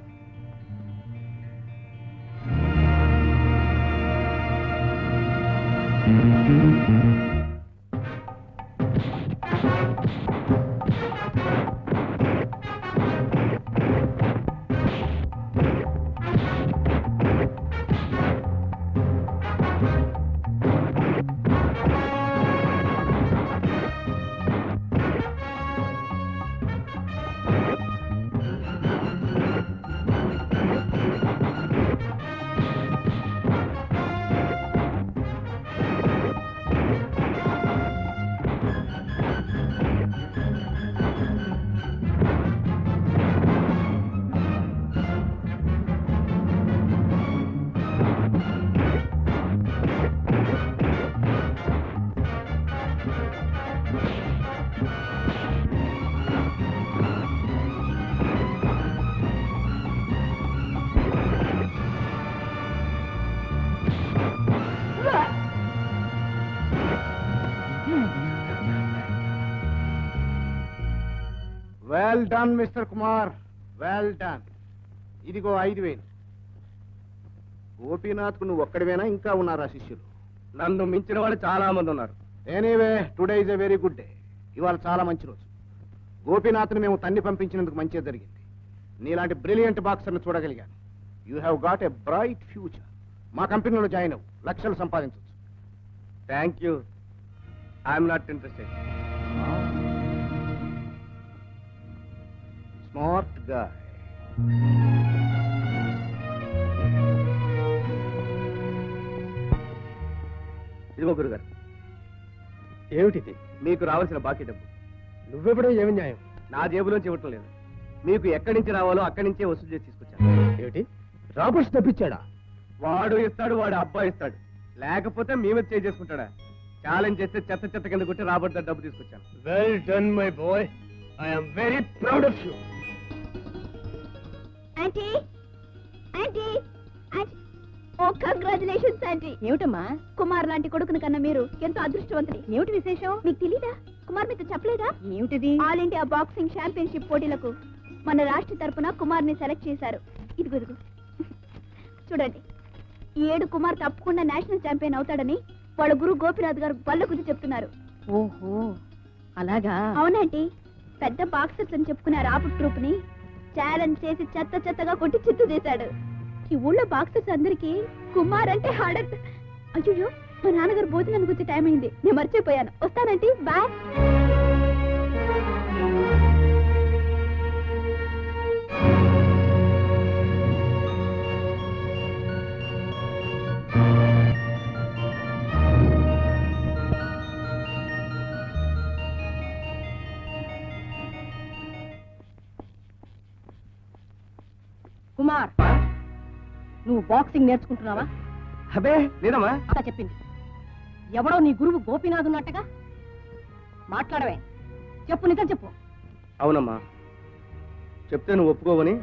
Well done mister Kumar. Well done. ఇదిగో 5,000. గోపీనాథ్కు నువ్వు ఒక్కడివేనా, ఇంకా ఉన్నారా శిష్యులు? నన్ను మించిన వాళ్ళు చాలా మంది ఉన్నారు. Anyway today is a very good day. ఇవాళ చాలా మంచి రోజు. గోపీనాథ్ని మేము తన్ని పంపించినందుకు మంచిగా జరిగింది. నీలాంటి బ్రిలియంట్ బాక్సర్ని చూడగలిగాను. You have got a bright future. మా కంపెనీలో జాయిన్ అవ్వు, లక్షలు సంపాదించవచ్చు. Thank you. I'm not interested. Smart guy. ఇదిగో గురుగారు, ఏమిటిది? మీకు రావాల్సిన బాకీ డబ్బు. నువ్వెప్పుడో ఏమి న్యాయం? నా జేబులోంచి ఇవ్వటం లేదు. మీకు ఎక్కడి నుంచి రావాలో అక్కడి నుంచే వసూలు చేసి తీసుకొచ్చాను. ఏమిటి? రాబర్ట్స్ తప్పించాడా? వాడు ఇస్తాడు, వాడు అబ్బాయి ఇస్తాడు. లేకపోతే మేమే చేసుకుంటాడా? ఛాలెంజ్ చేస్తే చెత్త చెత్త కింద కొట్టి రాబర్ట్ డబ్బు తీసుకొచ్చాను. Well done my boy. I'm very proud of you. Aunty aunty aunty, oh congratulations aunty. ఏమిటమ్మా? కుమార్ లాంటి కొడుకుని కన్నా మీరు ఎంతో అదృష్టవంతుడి. ఏమిటి విశేషం? మీకు తెలీదా? కుమార్ మీతో చెప్పలేదా? ఏమిటిది? ఆల్ ఇండియా బాక్సింగ్ ఛాంపియన్షిప్ పోటీలకు మన రాష్ట్ర తరపున కుమార్ని సెలెక్ట్ చేశారు. ఇదిగో చూడండి. ఈ 7 కుమార్ తప్పకుండా నేషనల్ ఛాంపియన్ అవుతాడని వాళ్ళ గురు గోపినాథ్ గారు బల్ల గురించి చెప్తున్నారు. ఓహో, అలాగా? అవునండి. పెద్ద బాక్సర్స్ అని చెప్పుకునే రాబర్ట్ ట్రూప్ ని ఛాలెంజ్ చేసి చెత్త చెత్తగా కొట్టి చిత్తు చేశాడు. ఈ ఊళ్ళో బాక్సర్స్ అందరికి కుమార్ అంటే హాడట్. అయ్యో, మా నాన్నగారు భోజనానికి వచ్చే టైం అయింది, నేను మర్చిపోయాను. వస్తానండి, బాయ్. కుమార్, నువ్వు బాక్సింగ్ నేర్చుకుంటున్నావా? అబే లేదమ్మా. అలా చెప్పింది ఎవడో నీ గురువు గోపీనాథ్ ఉన్నట్టుగా. మాట్లాడవే, చెప్పు, నిజం చెప్పు. అవునమ్మా, చెప్తే నువ్వు ఒప్పుకోవని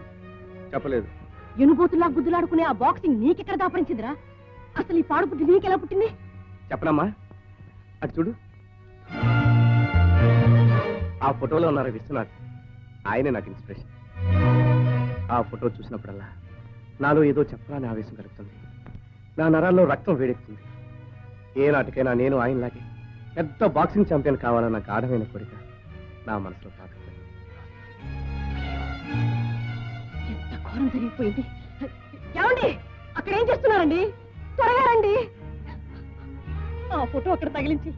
చెప్పలేదు. ఎనుగోతులా గుద్దులాడుకునే ఆ బాక్సింగ్ నీకెక్కడ దాపరించిందిరా? అసలు ఈ పాడు పుట్టి నీకెలా పుట్టింది? చెప్పనమ్మా. అది చూడు, ఆ ఫోటోలో ఉన్నారు విశ్వనాథ్. ఆయనే నాకు ఇన్స్పిరేషన్. ఆ ఫోటో చూసినప్పుడల్లా నాలో ఏదో చెప్పాలని ఆవేశం కలుగుతుంది. నా నరాల్లో రక్తం వేడెక్కుతుంది. ఏ నాటికైనా నేను ఆయనలాగే పెద్ద బాక్సింగ్ ఛాంపియన్ కావాలన్న గాఢమైన కోరిక నా మనసులో తాకుతుంది. ఎంత ఘోరం జరిగిపోయింది. ఏమండి, అక్కడ ఏం చేస్తున్నారండి? త్వరగా రండి. ఆ ఫోటో అక్కడ తగిలించి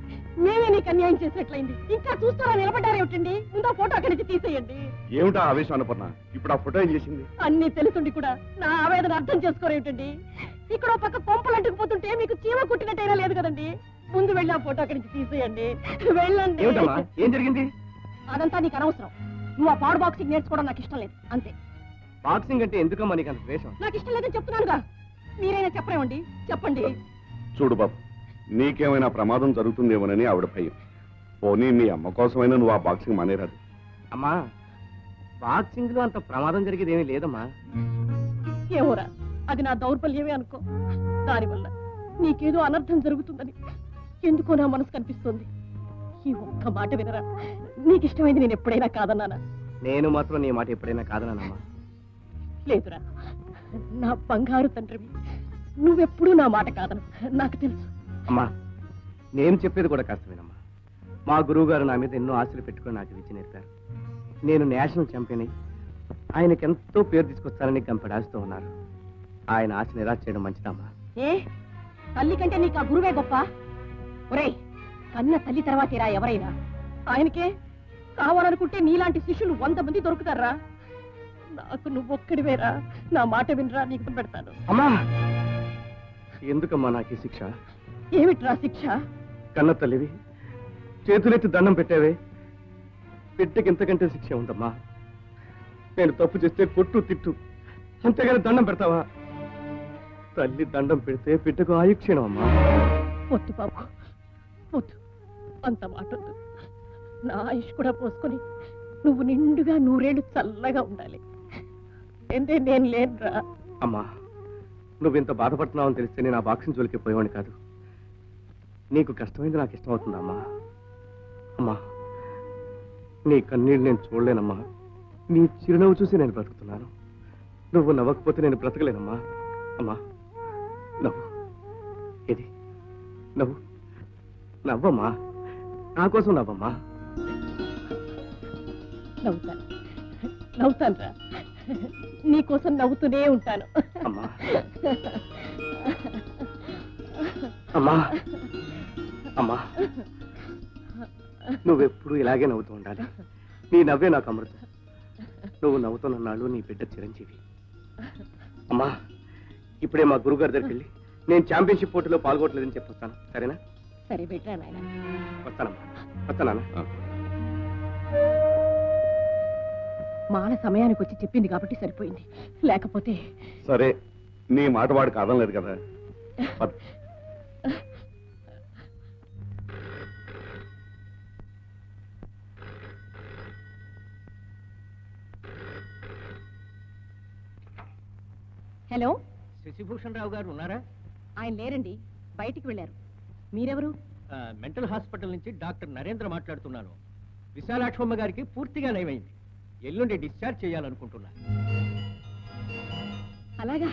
మేమే నీకు అన్యాయం చేసినట్లయింది. ఇంకా చూస్తారా, నిలబడ్డారేమిటండి? ముందు ఆ ఫోటో అక్కడి నుంచి తీసేయండి. ఏమిటా ఆవేశం అన్నపూర్ణ? ఇప్పుడు ఆ ఫోటో ఏం చేసింది? అన్ని తెలుసుండి కూడా నా ఆవేదన అర్థం చేసుకోరేమిటండి? ఇక్కడ ఒక పక్క కొంపలు అంటుకుపోతుంటే మీకు చీమ కుట్టినట్టయినా లేదు కదండి. ముందు వెళ్ళి ఆ ఫోటో అక్కడి నుంచి తీసేయండి. వెళ్ళండి. ఏమిటమ్మా, ఏం జరిగింది? అదంతా నీకు అనవసరం. నువ్వు ఆ పాడు బాక్సింగ్ నేర్చుకోవడం నాకు ఇష్టం లేదు, అంతే. బాక్సింగ్ అంటే ఎందుకమ్మా నీకు అంత ద్వేషం? నాకు ఇష్టం లేదని చెప్తున్నానుగా. మీరైనా చెప్పరేమండి, చెప్పండి. చూడు బాబు, నీకేమైనా ప్రమాదం జరుగుతుందేమోనని ఆవిడ భయం. పోనీ మీ అమ్మ కోసమైనా నువ్వు ఆ బాక్సింగ్ మానేరాదు. అమ్మా, బాక్సింగ్ లో అంత ప్రమాదం జరిగేది ఏమీ లేదమ్మా. ఏమోరా, అది నా దౌర్బల్యమే అనుకో. దానివల్ల నీకేదో అనర్థం జరుగుతుందని ఎందుకో నా మనసు కనిపిస్తుంది. ఈ ఒక్క మాట వినరా, నీకు ఇష్టమైంది నేను ఎప్పుడైనా కాదన్నానా? నేను మాత్రం నీ మాట ఎప్పుడైనా కాదన్నానమ్మా. లేదురా, నా బంగారు తండ్రివి, నువ్వెప్పుడూ నా మాట కాదను, నాకు తెలుసు. అమ్మా, నేను చెప్పేది కూడా కాస్తమేనమ్మా. మా గురువు గారు నా మీద ఎన్నో ఆశలు పెట్టుకుని నాకు విద్య నేర్పారు. నేను నేషనల్ ఛాంపియన్ అయి ఆయనకి ఎంతో పేరు తీసుకొస్తానని గంపెడాస్తూ ఉన్నారు. ఆయన ఆశ నిరాశ చేయడం మంచిదమ్మా. ఏ తల్లి కంటే నీకు ఆ గురువే గొప్ప? ఒరేయ్, కన్న తల్లి తర్వాతేరా ఎవరైనా. ఆయనకే కావాలనుకుంటే నీలాంటి శిష్యులు 100 మంది దొరుకుతారా? నాకు నువ్వొక్కడివేరా. నా మాట వినరా, నీకు పెడతాను. అమ్మా, ఎందుకమ్మా నాకు ఈ శిక్ష? ఏమిట్రా శిక్ష? కన్న తల్లివి, చేతులెత్తి దండం పెట్టావే, బిడ్డకి ఇంతకంటే శిక్ష ఉందమ్మా. నేను తప్పు చేస్తే కొట్టు తిట్టు, అంతేగాని దండం పెడతావా? తల్లి దండం పెడితే బిడ్డకు ఆయుక్షీణం అమ్మా. వద్దు బాబు, వద్దు, అంత మాట వద్దు. నా ఆయుష్ కూడా పోసుకొని నువ్వు నిండుగా 100 ఏళ్ళు చల్లగా ఉండాలి. నేను లేనురా. అమ్మా, నువ్వింత బాధపడుతున్నావని తెలిస్తే నేను ఆ బాక్సింగ్ జోలికి పోయేవాడిని కాదు. నీకు కష్టమైంది నాకు ఇష్టం అవుతుందమ్మా. అమ్మా, నీ కన్నీళ్ళు నేను చూడలేనమ్మా. నీ చిరునవ్వు చూసి నేను బ్రతుకుతున్నాను. నువ్వు నవ్వకపోతే నేను బ్రతకలేనమ్మా. అమ్మా నవ్వు, ఏది నవ్వు, నవ్వమ్మా, నా కోసం నవ్వమ్మా. నవ్వుతాను, నవ్వుతానురా. నీకోసం నవ్వుతూనే ఉంటాను. అమ్మా అమ్మా అమ్మా, నువ్వెప్పుడు ఇలాగే నవ్వుతూ ఉండాలి. నీ నవ్వే నాకు అమృతం. నువ్వు నవ్వుతున్న నాళ్ళు నీ బిడ్డ చిరంజీవి. అమ్మా, ఇప్పుడే మా గురుగారి దగ్గరికి వెళ్ళి నేను ఛాంపియన్షిప్ పోటీలో పాల్గొనలేదని చెప్పొస్తాను, సరేనా? సరే బెట్రా నాయన. వస్తానమ్మా, వస్తానా? మాల సమయానికి వచ్చి చెప్పింది కాబట్టి సరిపోయింది, లేకపోతే సరే, నీ మాట వాడు కాదనలేదు కదా. పద. హలో, శశిభూషణ్ రావు గారు ఉన్నారా? ఆయన లేరండి, బయటికి వెళ్ళారు. మీరెవరు? మెంటల్ హాస్పిటల్ నుంచి డాక్టర్ నరేంద్ర మాట్లాడుతున్నాను. విశాలాక్షమ్మ గారికి పూర్తిగా నయమైంది. ఎల్లుండి డిశ్చార్జ్ చేయాలనుకుంటున్నా. అలాగా,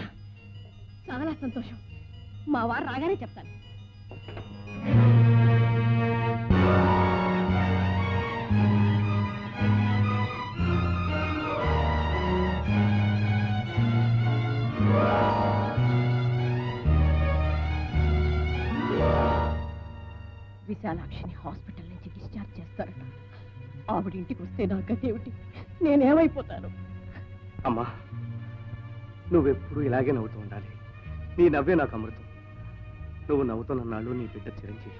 చాలా సంతోషం. మా వారు రాగానే చెప్తాను. విశాలాక్షిని హాస్పిటల్ నుంచి డిశ్చార్జ్ చేస్తారట. ఆవిడ ఇంటికి వస్తే నా గతి ఏమిటి? నేనేమైపోతాను? అమ్మా, నువ్వెప్పుడు ఇలాగే నవ్వుతూ ఉండాలి. నీ నవ్వే నాకు అమృతం. నువ్వు నవ్వుతున్న నాళ్ళు నీ బిడ్డ చిరంజీవి.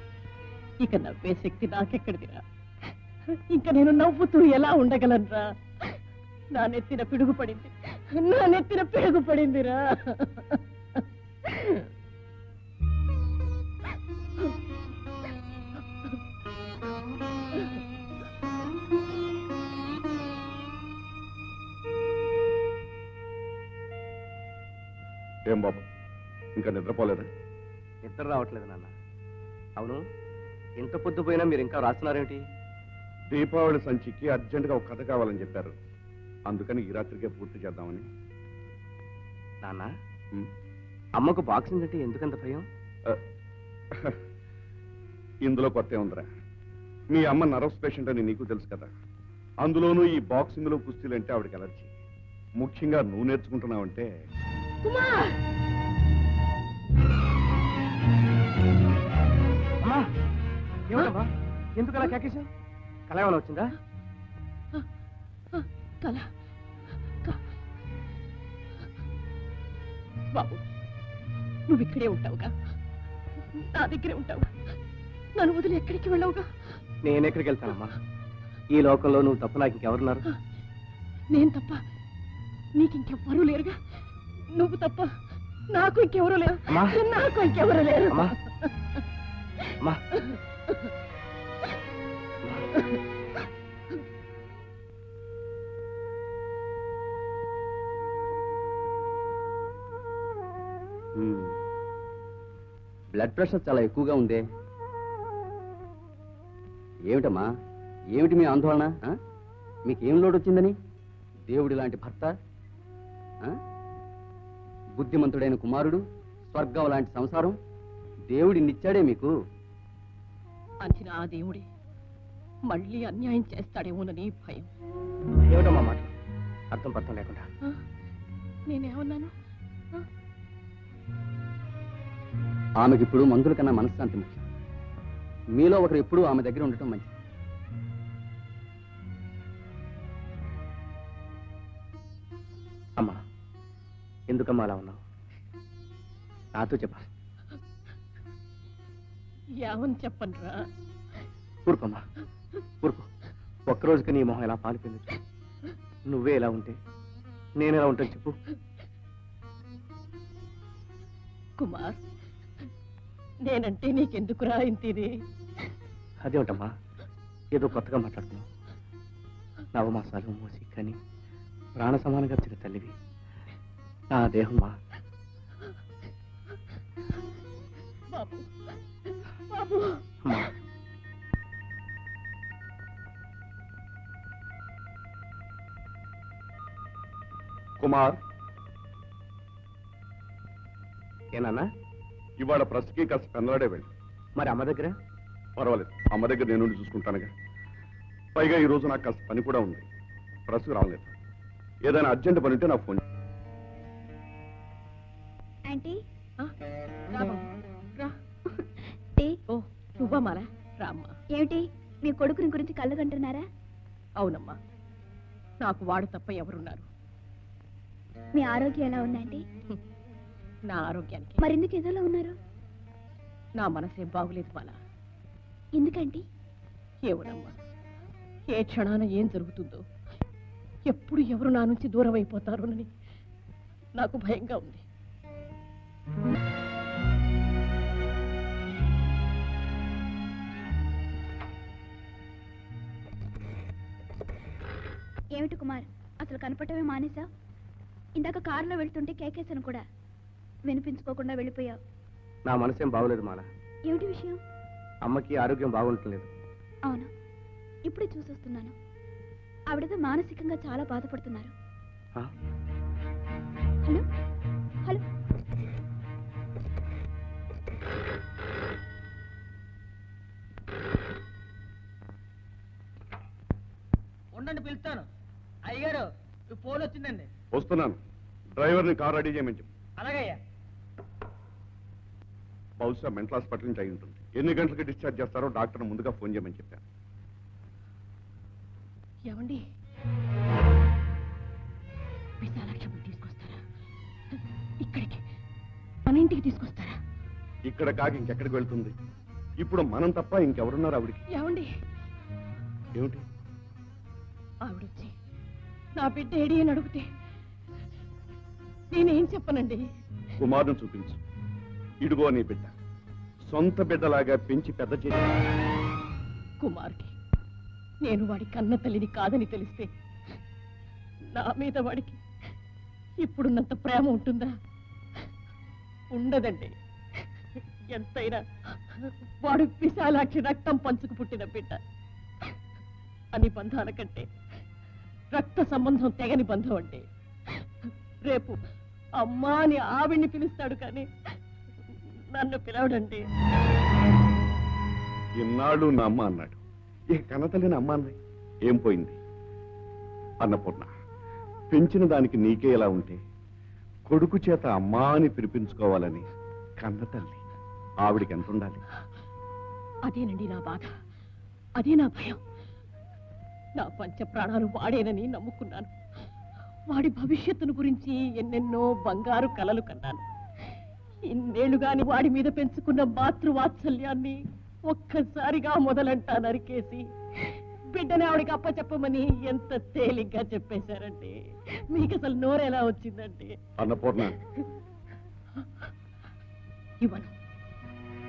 ఇక నవ్వే శక్తి నాకెక్కడిదిరా? ఇంక నేను నవ్వుతూ ఎలా ఉండగలనురా? నా నెత్తిన పిడుగు పడింది, నా నెత్తిన పిడుగు పడిందిరా. ఏం బాబు, ఇంకా నిద్రపోలేదా? నిద్ర రావట్లేదు నాన్న. అవును, ఎంత పొద్దుపోయినా మీరు ఇంకా రాస్తున్నారేమిటి? దీపావళి సంచికి అర్జెంటుగా ఒక కథ కావాలని చెప్పారు. అందుకని ఈ రాత్రికే పూర్తి చేద్దామని. నాన్న, ఉమ్. అమ్మకు బాక్సింగ్ అంటే ఎందుకంత భయం? ఇందులో కొత్త ఉందిరా. మీ అమ్మ నర్వస్ పేషెంట్ అని నీకు తెలుసు కదా. అందులోనూ ఈ బాక్సింగ్ లో కుస్తీలు అంటే ఆవిడకి ఎలర్జీ. ముఖ్యంగా నువ్వు నేర్చుకుంటున్నావంటే. కుమార్! అమ్మా, ఏమిటమ్మా, ఎందుకు అలా కేకేశావు? కళ ఏమైనా వచ్చిందా? కళ. బాబు, నువ్వు ఇక్కడే ఉంటావుగా, నా దగ్గరే ఉంటావుగా, నన్ను వదిలి ఎక్కడికి వెళ్ళవుగా. నేను ఎక్కడికి వెళ్తానమ్మా? ఈ లోకంలో నువ్వు తప్ప నాకు ఇంకెవరున్నారు? నేను తప్ప నీకు ఇంకెవ్వరూ లేరుగా. నువ్వు తప్ప నాకు ఇంకెవరూ లేరు. అమ్మా. నాకు ఇంకెవరూ లేరు. అమ్మా. అమ్మా. బ్లడ్ ప్రెషర్ చాలా ఎక్కువగా ఉందే. ఏమిటమ్మా, ఏమిటి మీ ఆందోళన? మీకేం లోటు వచ్చిందని? దేవుడి లాంటి భర్త, బుద్ధిమంతుడైన కుమారుడు, స్వర్గం లాంటి సంసారం దేవుడినిచ్చాడే మీకు. అంచిన ఆ దేవుడే మళ్ళీ అన్యాయం చేస్తాడేమోనని భయం. ఏమిటమ్మా మాట అర్థం పర్థం లేకుండా? నేనేమన్నాను? ఆమెకి ఇప్పుడు మందుల కన్నా మనశ్శాంతి ముఖ్యం. మీలో ఒకరు ఎప్పుడూ ఆమె దగ్గర ఉండటం మంచిది. అమ్మా, ఎందుకమ్మా అలా ఉన్నావు? నాతో చెప్పాలి. ఏమని చెప్పనురా? ఊరుకోమ్మా, ఊరుకో. ఒక్కరోజుకి నీ మొహం ఎలా పాలిపోయింది. నువ్వే ఎలా ఉంటే నేను ఎలా ఉంటాను చెప్పు. కుమార్, నేనంటే నీకెందుకురా ఇంతిది? అదేమిటమ్మా, ఏదో కొత్తగా మాట్లాడుతున్నావు. నవమాసాలు మోసి కానీ ప్రాణ సమానంగా తిరిగి తల్లివి. నా దేహమ్మా. బాబు, బాబు. అమ్మా, కుమార్, ఏనన్నా? ఇవాళ ప్రెస్కి కాస్త పెందలాడే వెళ్ళి. మరి అమ్మ దగ్గర? పర్వాలేదు, అమ్మ దగ్గర నేను చూసుకుంటానుగా. పైగా ఈ రోజు నాకు కాస్త పని కూడా ఉంది, ప్రెస్కి రాలేదు. ఏదైనా అర్జెంట్ పని ఉంటే నాకు ఫోన్ చేయి. ఆంటీ ఆ, రా బాబు, రా. టీ ఓ నువ్వా మాలా? రామ్మా. ఏమిటి మీ కొడుకుని గురించి కళ్ళగంటున్నారా? అవునమ్మా, నాకు వాడు తప్ప ఎవరున్నారు? మీ ఆరోగ్యం ఎలా ఉందండి? నా ఆరోగ్యానికి మరెందుకు ఎదోలా ఉన్నారు? నా మనసేం బాగులేదు మాలా. ఎందుకండి? ఏమోనమ్మా, ఏ క్షణాన ఏం జరుగుతుందో, ఎప్పుడు ఎవరు నా నుంచి దూరం అయిపోతారోనని నాకు భయంగా ఉంది. ఏమిటి కుమార్, అసలు కనపడమే మానేశావు? ఇందాక కారులో వెళ్తుంటే కేకేశాను కూడా, వినిపించుకోకుండా వెళ్ళిపోయావు. నా మనసేం బాగోలేదు మాల. ఏమిటి విషయం? అమ్మకి ఆరోగ్యం బాగుంటలేదు. అవును, ఇప్పుడే చూసొస్తున్నాను. ఆవిడతో మానసికంగా చాలా బాధపడుతున్నారు. ఆ? హలో హలో, ఉండండి పిలుస్తాను. అయ్యగారు ఫోన్ వచ్చిందండి. వస్తున్నాను. డ్రైవర్ని కార్ రెడీ చేయమని చెప్పు. అలాగయ్యా. బహుశా మెంటల్ హాస్పిటల్ నుంచి అయి ఉంటుంది. ఎన్ని గంటలకి డిశ్చార్జ్ చేస్తారో డాక్టర్ ముందుగా ఫోన్ చేయమని చెప్పాను. ఏమండి, విశాలాక్షమ్మ తీసుకొస్తారా? ఇక్కడికి, మన ఇంటికి తీసుకొస్తారా? ఇక్కడ కాకి ఇంకెక్కడికి వెళ్తుంది? ఇప్పుడు మనం తప్ప ఇంకెవరున్నారు ఆవిడికి? ఏమండి, ఏమిటి? ఆవిడొచ్చి నా బిడ్డ ఏడి అని అడిగితే నేనేం చెప్పనండి? కుమారుని చూపించు. ఇడుగో నీ బిడ్డ, సొంత బిడ్డలాగా పెంచి పెద్ద చేసి. కుమార్కి నేను వాడి కన్న తల్లిని కాదని తెలిస్తే నా మీద వాడికి ఇప్పుడున్నంత ప్రేమ ఉంటుందా? ఉండదండి. ఎంతైనా వాడు విశాలాక్షి రక్తం పంచుకు పుట్టిన బిడ్డ. అని బంధాల కంటే రక్త సంబంధం తెగని బంధం అంటే. రేపు అమ్మా అని ఆవిడ్ని పిలుస్తాడు కానీ నన్ను పిలవడండి. ఇన్నాళ్ళు నా అమ్మ అన్నాడు, ఈ కన్నతల్లిని అమ్మ అన్నాయి. ఏం పోయింది? అన్నపూర్ణ, పెంచిన దానికి నీకే ఎలా ఉంటే కొడుకు చేత అమ్మా అని పిలిపించుకోవాలని కన్నతల్లి ఆవిడికి ఎంత ఉండాలి? అదేనండి నా బాధ, అదే నా భయం. నా పంచ ప్రాణాలు వాడేనని నమ్ముకున్నాను. వాడి భవిష్యత్తును గురించి ఎన్నెన్నో బంగారు కలలు కన్నాను. ఇన్నేళ్లుగాని వాడి మీద పెంచుకున్న మాతృవాత్సల్యాన్ని ఒక్కసారిగా మొదలంటా నరికేసి బిడ్డని ఆవిడికి అప్పచెప్పమని ఎంత తేలిగ్గా చెప్పేశారండి. మీకు అసలు నోరెలా వచ్చిందండి? అన్నపూర్ణ, ఇవ్వను,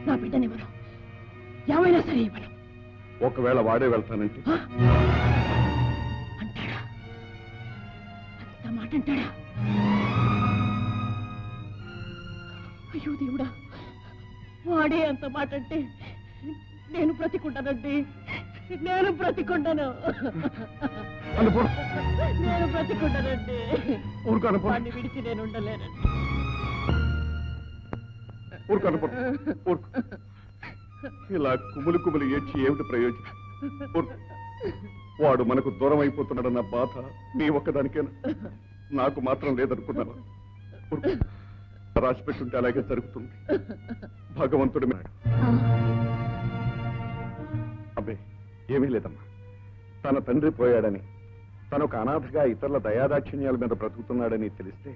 నా బిడ్డనివ్వను, ఏమైనా సరే ఇవ్వను. ఒకవేళ వాడే వెళ్తానంటే? అంటాడా? అంత మాట అంటాడా? అయ్యో దేవుడా, వాడే అంత మాట అంటే నేను బ్రతికుంటానండి. నేను బ్రతికుంటాను. నేను బ్రతికుంటానండి. వాడిని విడిచి నేను ఉండలేనండి. ఇలా కుములు కుములు ఏడ్చి ఏమిటి ప్రయోజనం? వాడు మనకు దూరం అయిపోతున్నాడన్న బాధ నీ ఒక్కదానికేనా? నాకు మాత్రం లేదనుకున్నాను. రాసి పెట్టుంటే అలాగే జరుగుతుంది. భగవంతుడి మేడ. అబ్బే, ఏమీ లేదమ్మా. తన తండ్రి పోయాడని, తను ఒక అనాథగా ఇతరుల దయాదాక్షిణ్యాల మీద బ్రతుకుతున్నాడని తెలిస్తే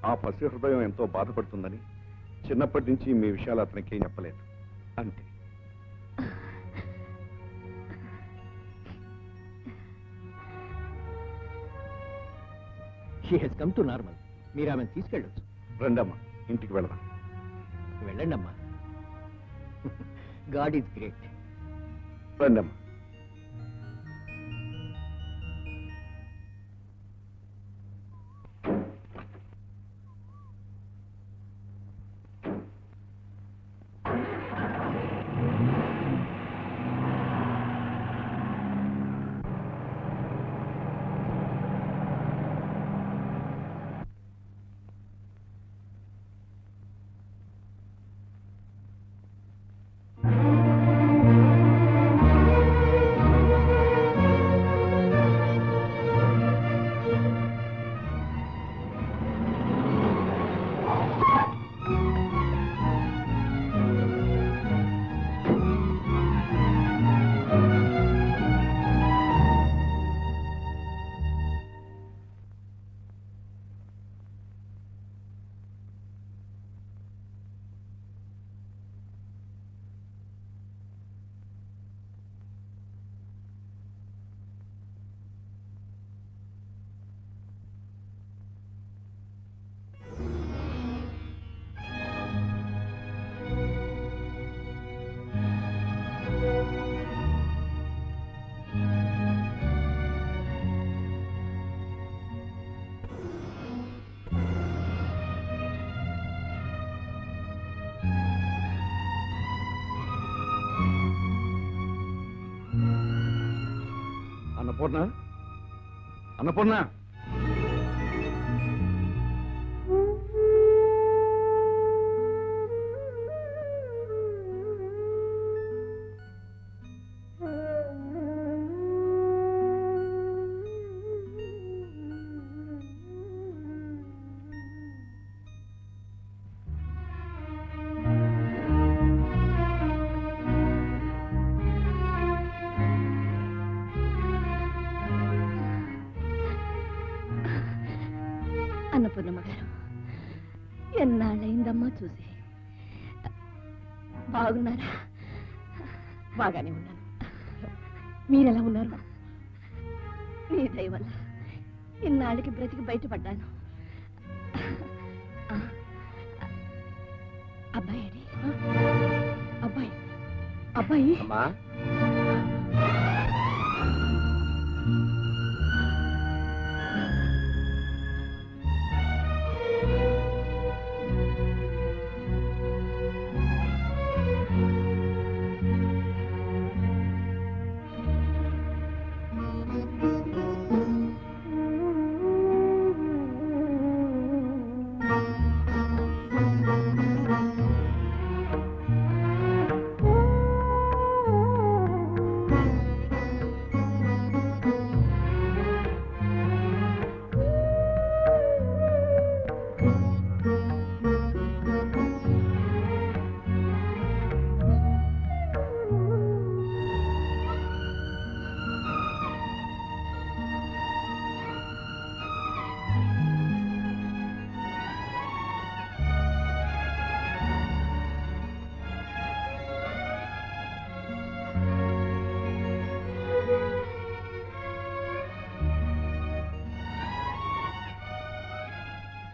ఆ పసి హృదయం ఎంతో బాధపడుతుందని చిన్నప్పటి నుంచి మీ విషయాలు అతనికి చెప్పలేదు. అంతే. She has come to normal. మీరు ఆమెను తీసుకెళ్ళొచ్చు. రండమ్మా, ఇంటికి వెళదాం. వెళ్ళండి అమ్మా. God is great. రండమ్మా. అన్నపూర్ణ అన్నపూర్ణ అన్నపూర్ణమ్మ గారు, ఎన్నాళ్ళయిందమ్మా చూసి. బాగున్నారా? బాగానే ఉన్నాను. మీరెలా ఉన్నారు? మీ దయ వల్ల ఇన్నాళ్ళకి బ్రతికి బయటపడ్డాను. అబ్బాయి అబ్బాయి అబ్బాయి అమ్మా,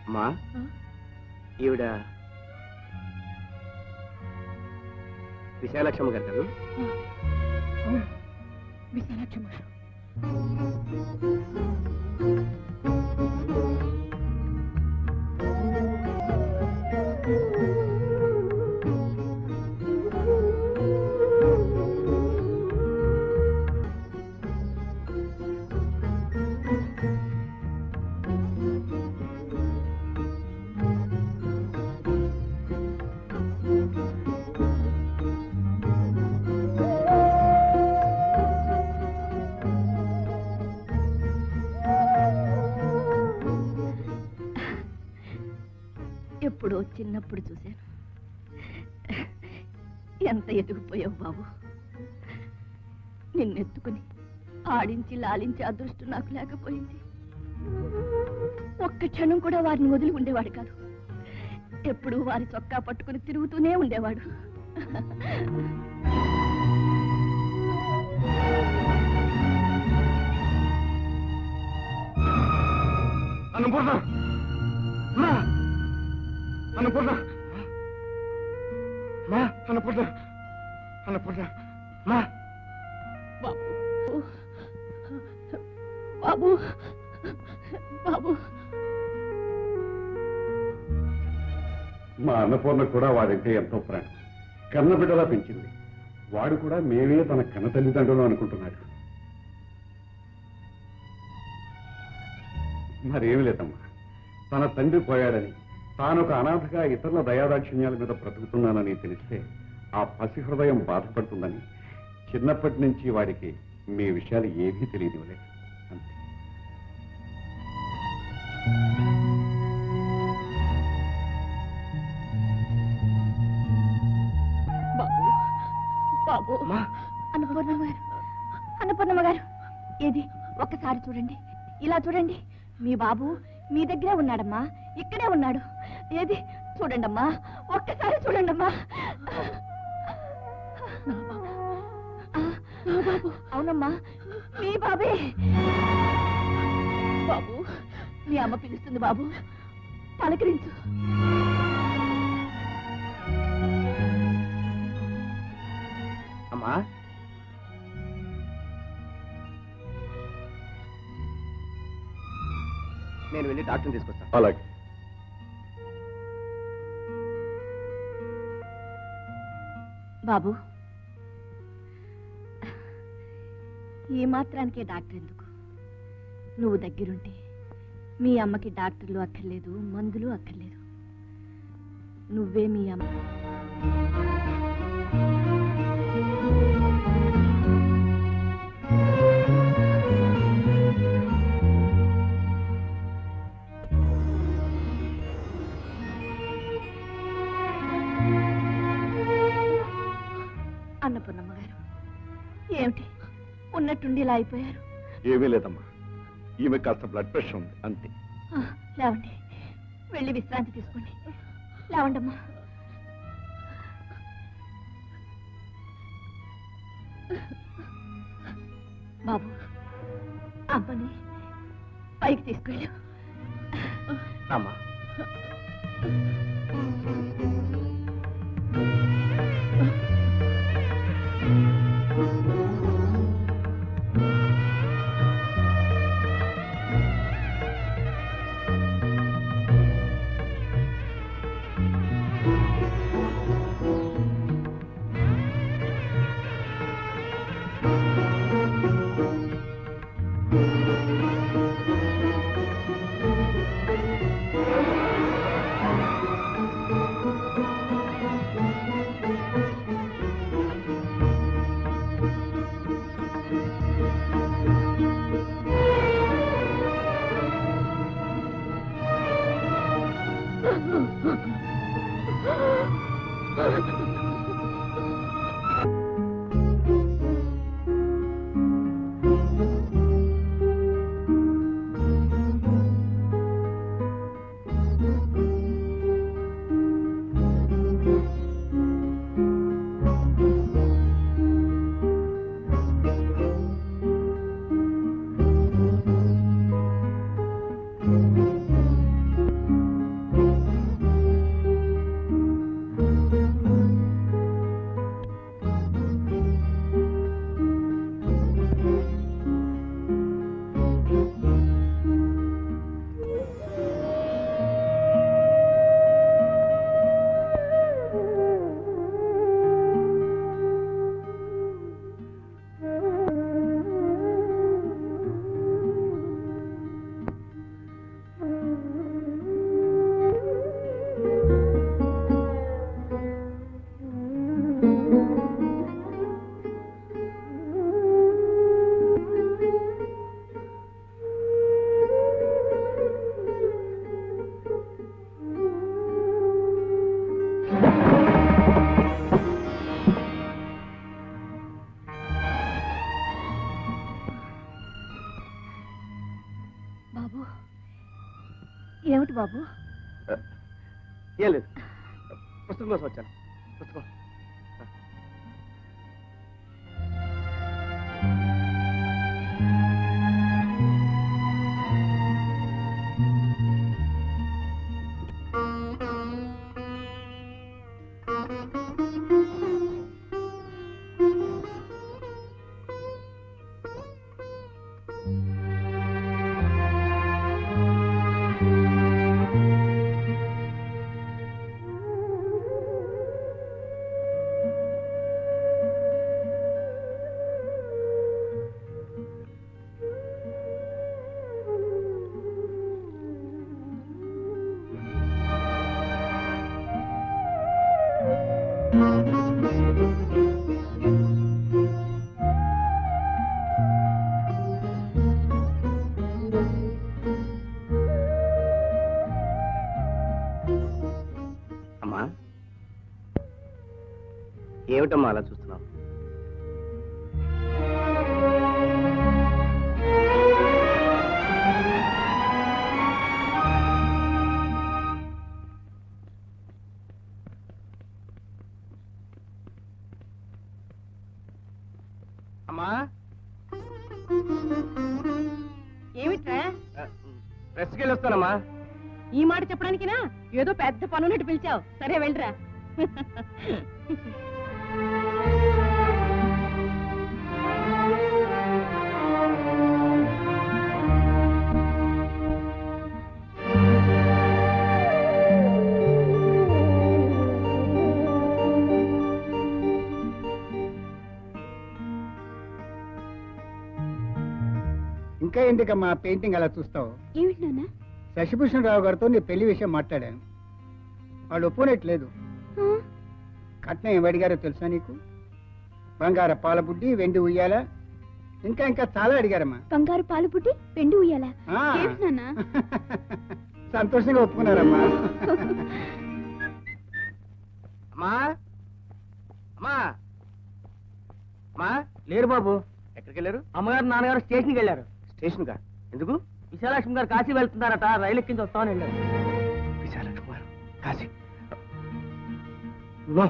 అమ్మా, ఈవిడ విశాలక్షమ్మ గారు కదా? అవును, విశాలాక్షమ్మ గారు. ఎప్పుడో చిన్నప్పుడు చూశాను. ఎంత ఎదిగిపోయావు బాబు. నిన్నెత్తుకుని ఆడించి లాలించి అదృష్టం నాకు లేకపోయింది. ఒక్క క్షణం కూడా వారిని వదిలి ఉండేవాడు కాదు. ఎప్పుడూ వారి చొక్కా పట్టుకుని తిరుగుతూనే ఉండేవాడు. అన్నపూర్ణ అన్నపూర్ణ మా అన్నపూర్ణ అన్నపూర్ణ మా బాబు బాబు బాబు. మా అన్నపూర్ణ కూడా వాడంటే ఎంతో ప్రాణం. కన్నబిడ్డలా పెంచింది. వాడు కూడా మేమే తన కన్న తల్లిదండ్రులు అనుకుంటున్నాడు. మరేమి లేదమ్మా, తన తండ్రి పోయాడని, తాను ఒక అనాథగా ఇతరుల దయాదాక్షిణ్యాల మీద బ్రతుకుతున్నానని తెలిస్తే ఆ పసి హృదయం బాధపడుతుందని చిన్నప్పటి నుంచి వాడికి మీ విషయాలు ఏమీ తెలియనివ్వలేదు. అంతే. బాబు బాబు. అన్నపూర్ణమ్మ గారు, అన్నపూర్ణమ్మ గారు, ఏది ఒక్కసారి చూడండి, ఇలా చూడండి. మీ బాబు మీ దగ్గరే ఉన్నాడమ్మా, ఇక్కడే ఉన్నాడు. ఏది చూడండమ్మా, ఒక్కసారి చూడండమ్మా. అవునమ్మా, మీ బాబే. బాబు, మీ అమ్మ పిలుస్తుంది బాబు, పలకరించు. అమ్మా, నేను వెళ్ళి డాక్టర్ని తీసుకొస్తాను. అలాగే. బాబు, ఈ మాత్రానికే డాక్టర్ ఎందుకు? నువ్వు దగ్గరుంటే మీ అమ్మకి డాక్టర్లు అక్కర్లేదు, మందులు అక్కర్లేదు. నువ్వే మీ అమ్మ. అన్నపూర్ణమ్మ గారు, ఏమిటి ఉన్నట్టుండి ఇలా అయిపోయారు? ఏమీ లేదమ్మా, ఈమె కాస్త బ్లడ్ ప్రెషర్ ఉంది అంతే. లేవండి, వెళ్ళి విశ్రాంతి తీసుకోండి. లేవండమ్మా. బాబు, అమ్మని పైకి తీసుకెళ్ళు. అమ్మా బాబు, ఏమిటి బాబు? ఏం లేదు, పుస్తకం కోసం వచ్చాను. పుస్తకం అమ్మా. ఏమిటమ్మా అలా చూస్తున్నావు? అమ్మా, ఏమిట్రా? ప్రెస్కి వెళ్ళి వస్తానమ్మా. ఈ మాట చెప్పడానికినా ఏదో పెద్ద పనున్నట్టు పిలిచావు. సరే వెళ్ళరా. ఇంకా ఎందుకమ్మా పెయింటింగ్ అలా చూస్తావు? ఏమిటి నాన్న? శశిభూషణ్ రావు గారితో నీ పెళ్లి విషయం మాట్లాడాను. వాళ్ళు ఒప్పునేట్లేదు. ఆ? కట్నం ఏం అడిగారో తెలుసా నీకు? బంగార పాల బుడ్డి, వెండి ఉయ్యాల, ఇంకా ఇంకా చాలా అడిగారమ్మా. బంగారు పాలు పుట్టి పెండి ఉయ్యాలా? ఆ. ఏమిటి నాన్న? సంతోషంగా ఒప్పుకున్నారమ్మా. అమ్మా అమ్మా అమ్మా లేరు బాబు. ఎక్కడికి వెళ్ళారు? అమ్మగారు నాన్నగారు స్టేషన్కి వెళ్ళారు. స్టేషన్ కా? ఎందుకు? విశాలక్ష్మి గారు కాశీ వెళ్తున్నారట, రైలు ఎక్కించి వస్తామని వెళ్ళారు. విశాలక్ష్మి గారు కాశీ? నో.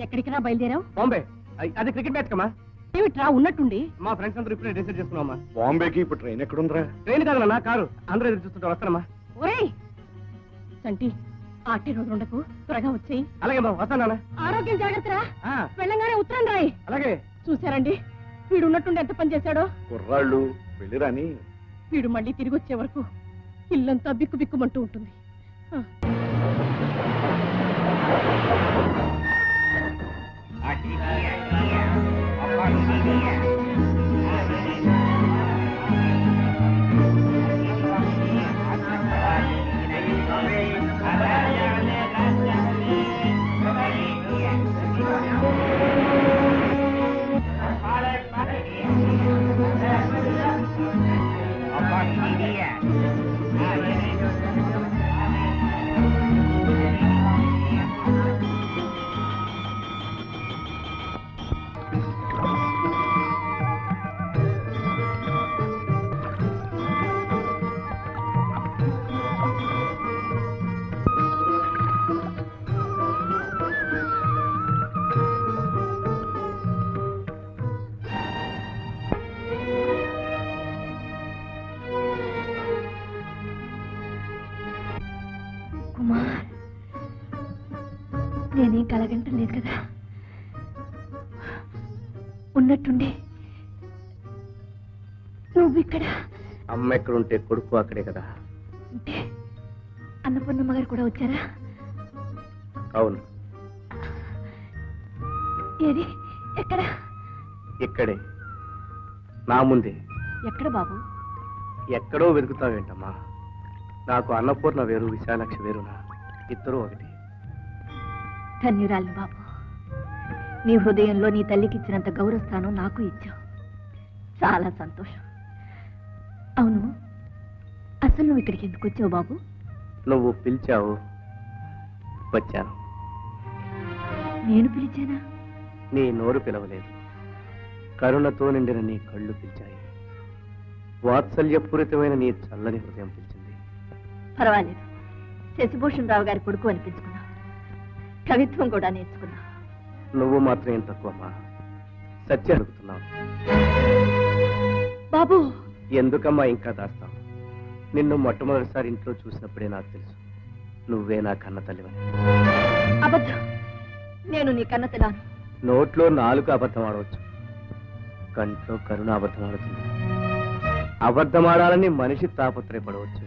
ఎక్కడికిరా బయలుదేరావు? బాంబే. అది క్రికెట్ మ్యాచ్ కమ్మా. ఏమిట్రా ఉన్నట్టుండి? మా ఫ్రెండ్స్ అందరూ ఇప్పుడే డిసైడ్ చేస్తున్నామా. బాంబేకి ఇప్పుడు ట్రైన్ ఎక్కడుందిరా? ట్రైన్ కాదన్నా, కారు. అందరూ ఎదురు చూస్తుంటారు. వస్తానమ్మా. ఒరేయ్ సంటి, ఆటే రోజు ఉండకు, త్వరగా వచ్చేయి. అలాగే బాబు, వస్తానా. ఆరోగ్యం జాగ్రత్తరా. వెళ్ళంగానే ఉత్తరం రాయి. అలాగే. చూసారండి వీడు ఉన్నట్టుండి ఎంత పని చేశాడో. కుర్రాళ్ళు వెళ్ళిరాని. వీడు మళ్ళీ తిరిగి వచ్చే వరకు ఇల్లంతా బిక్కు బిక్కుమంటూ ఉంటుంది. ఆ. కుమార్, నేనేం కలగంటం లేదు కదా? ఉన్నట్టుండి నువ్వు ఇక్కడ అమ్మ ఎక్కడుంటే కొడుకు అక్కడే కదా. అంటే అన్నపూర్ణమ్మ గారు కూడా వచ్చారా? అవును. ఏది? ఎక్కడ? ఇక్కడే, నా ముందే. ఎక్కడ బాబు? ఎక్కడో వెతుకుతావేంటమ్మా? నాకు అన్నపూర్ణ వేరు, విశాలాక్షి వేరునా? ఇద్దరు ఒకటి. ధన్యురాలు బాబు. నీ హృదయంలో నీ తల్లికి ఇచ్చినంత గౌరవస్థానం నాకు ఇచ్చావు. చాలా సంతోషం. అవును, అసలు నువ్వు ఇక్కడికి ఎందుకు వచ్చావు బాబు? నువ్వు పిలిచావు, వచ్చాను. నేను పిలిచానా? నీ నోరు పిలవలేదు, కరుణతో నిండిన నీ కళ్ళు పిలిచాయి. వాత్సల్యపూరితమైన నీ చల్లని హృదయం పిలిచింది. పర్వాలేదు, శశిభూషణ్ రావు గారి కొడుకు అనిపించుకున్నావు. కవిత్వం కూడా నేర్చుకున్నావు. నువ్వు మాత్రం ఏం తక్కువమ్మా. సత్యం అడుగుతున్నావు. బాబు, ఎందుకమ్మా ఇంకా దాస్తావు? నిన్ను మొట్టమొదటిసారి ఇంట్లో చూసినప్పుడే నాకు తెలుసు నువ్వే నా కన్న తల్లివని. అబద్ధం. నేను నీ కన్న తెలాను. నోట్లో నాలుగు అబద్ధం ఆడవచ్చు, కంట్లో కరుణ అబద్ధం ఆడుతుంది. అబద్ధం ఆడాలని మనిషి తాపత్రయపడవచ్చు,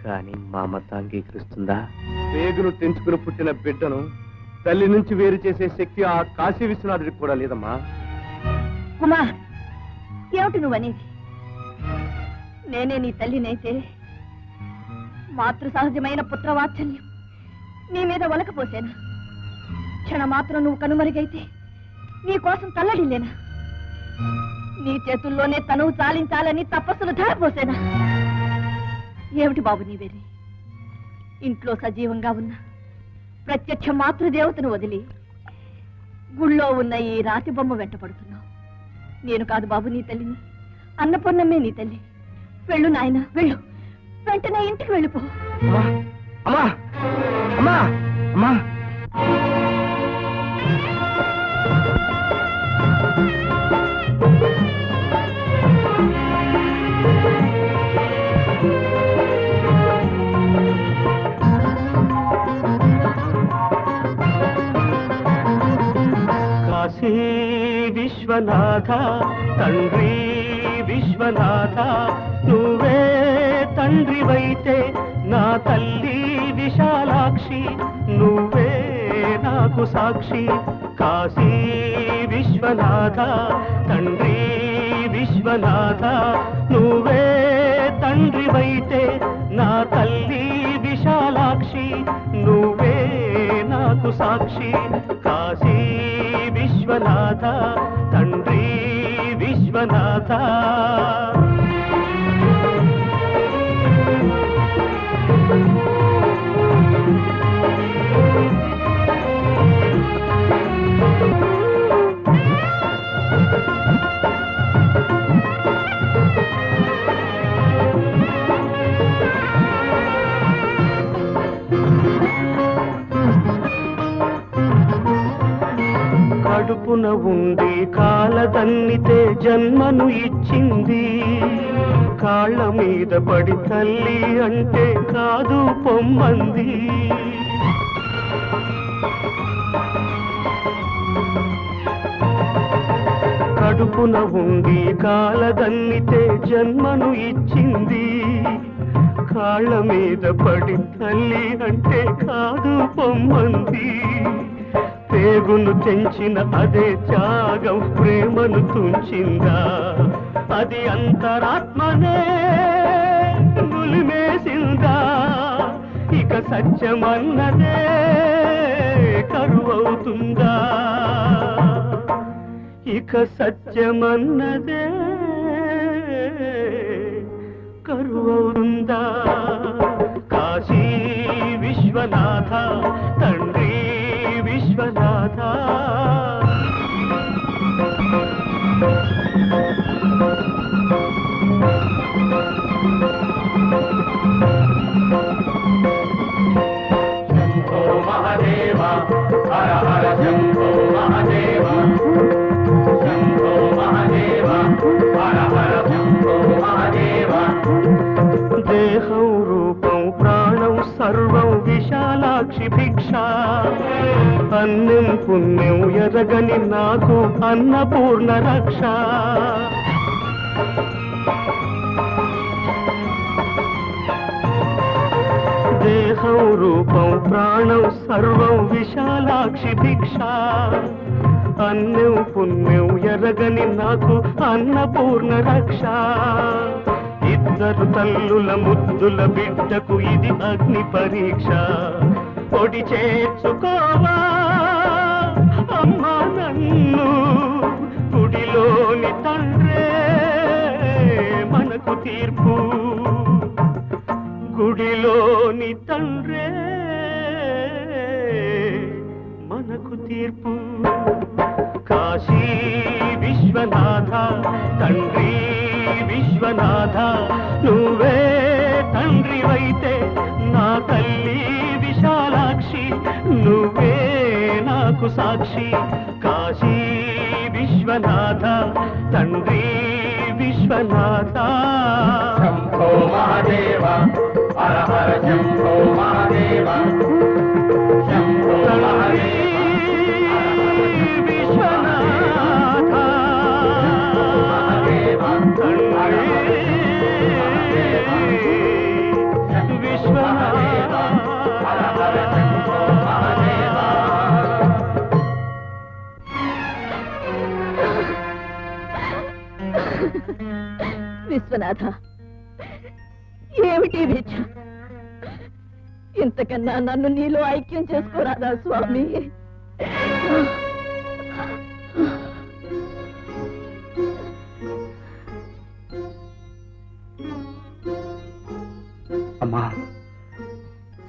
కానీ మా మత అంగీకరిస్తుందా? వేగును తెంచుకుని పుట్టిన బిడ్డను తల్లి నుంచి వేరు చేసే శక్తి ఆ కాశీ విశ్వనాథుడికి కూడా లేదమ్మా. కుమార్, ఏమిటి నువ్వనేది? నేనే నీ తల్లినైతే మాతృ సహజమైన పుత్రవాత్సల్యం నీ మీద వలకపోసేనా? క్షణమాత్రం నువ్వు కనుమరుగైతే నీ కోసం తల్లడిల్లేనా? నీ చేతుల్లోనే తనువు చాలించాలని తపస్సులు ధారపోసేనా? ఏమిటి బాబు నీ వెర్రి? ఇంట్లో సజీవంగా ఉన్న ప్రత్యక్ష మాతృదేవతను వదిలి గుళ్ళో ఉన్న ఈ రాతి బొమ్మ వెంట పడుతున్నావు. నేను కాదు బాబు నీ తల్లిని, అన్నపూర్ణమ్మే నీ తల్లి. వెళ్ళు నాయన, వెళ్ళు. వెంటనే ఇంటికి వెళ్ళిపో. అమ్మా అమ్మా అమ్మా విశ్వనాథ తండ్రి విశ్వనాథ నువ్వే తండ్రివైతే నా తల్లి విశాలాక్షి నువ్వే నాకు సాక్షి కాశీ విశ్వనాథ తండ్రి విశ్వనాథ నువ్వే తండ్రివైతే నా తల్లి విశాలాక్షి నువ్వే నాకు సాక్షి కాశీ విశ్వనాథ తండ్రి విశ్వనాథ కడుపున ఉండి కాలదన్నితే జన్మను ఇచ్చింది కాళ్ళ మీద పడి తల్లి అంటే కాదు పొమ్మంది కడుపున ఉండి కాలదన్నితే జన్మను ఇచ్చింది కాళ్ళ మీద పడి తల్లి అంటే కాదు పొమ్మంది పేగును తెంచిన అదే త్యాగం ప్రేమను తుంచిందా అది అంతరాత్మనే నులిమేసిందా ఇక సత్యమన్నదే కరువవుతుందా ఇక సత్యమన్నదే కరువవుతుందా కాశీ విశ్వనాథ తండ్రి విశ్వనాథ శంభో మహాదేవ హర హర శంభో మహాదేవ శంభో మహాదేవ హర హర శంభో మహాదేవ దేహం రూపం ప్రాణం సర్వం విశాలాక్షి భిక్ష అన్నం పుణ్యం ఎరగని నాకు అన్నపూర్ణ రక్ష దేహం రూపం ప్రాణం సర్వం విశాలాక్షి భిక్ష అన్నం పుణ్యం ఎరగని నాకు అన్నపూర్ణ రక్ష ఇద్దరు తల్లుల ముద్దుల బిడ్డకు ఇది అగ్ని పరీక్ష పొడి చేర్చుకోవా అమ్మా నన్ను గుడిలోని తండ్రే మనకు తీర్పు గుడిలోని తండ్రే మనకు తీర్పు కాశీ విశ్వనాథ తండ్రి విశ్వనాథ నువ్వే తండ్రివైతే నా తల్లి విశాలాక్షి నువ్వే నాకు సాక్షి కాశీ విశ్వనాథ తండ్రి విశ్వనాథ శంభో మహాదేవ హర హర శంభో మహాదేవ శంభో మహాదేవ విశ్వనాథ విశ్వనాథ ఏమిటి భిక్ష ఇంతకన్నా నన్ను నీలో ఐక్యం చేసుకోరాదా స్వామి అమ్మా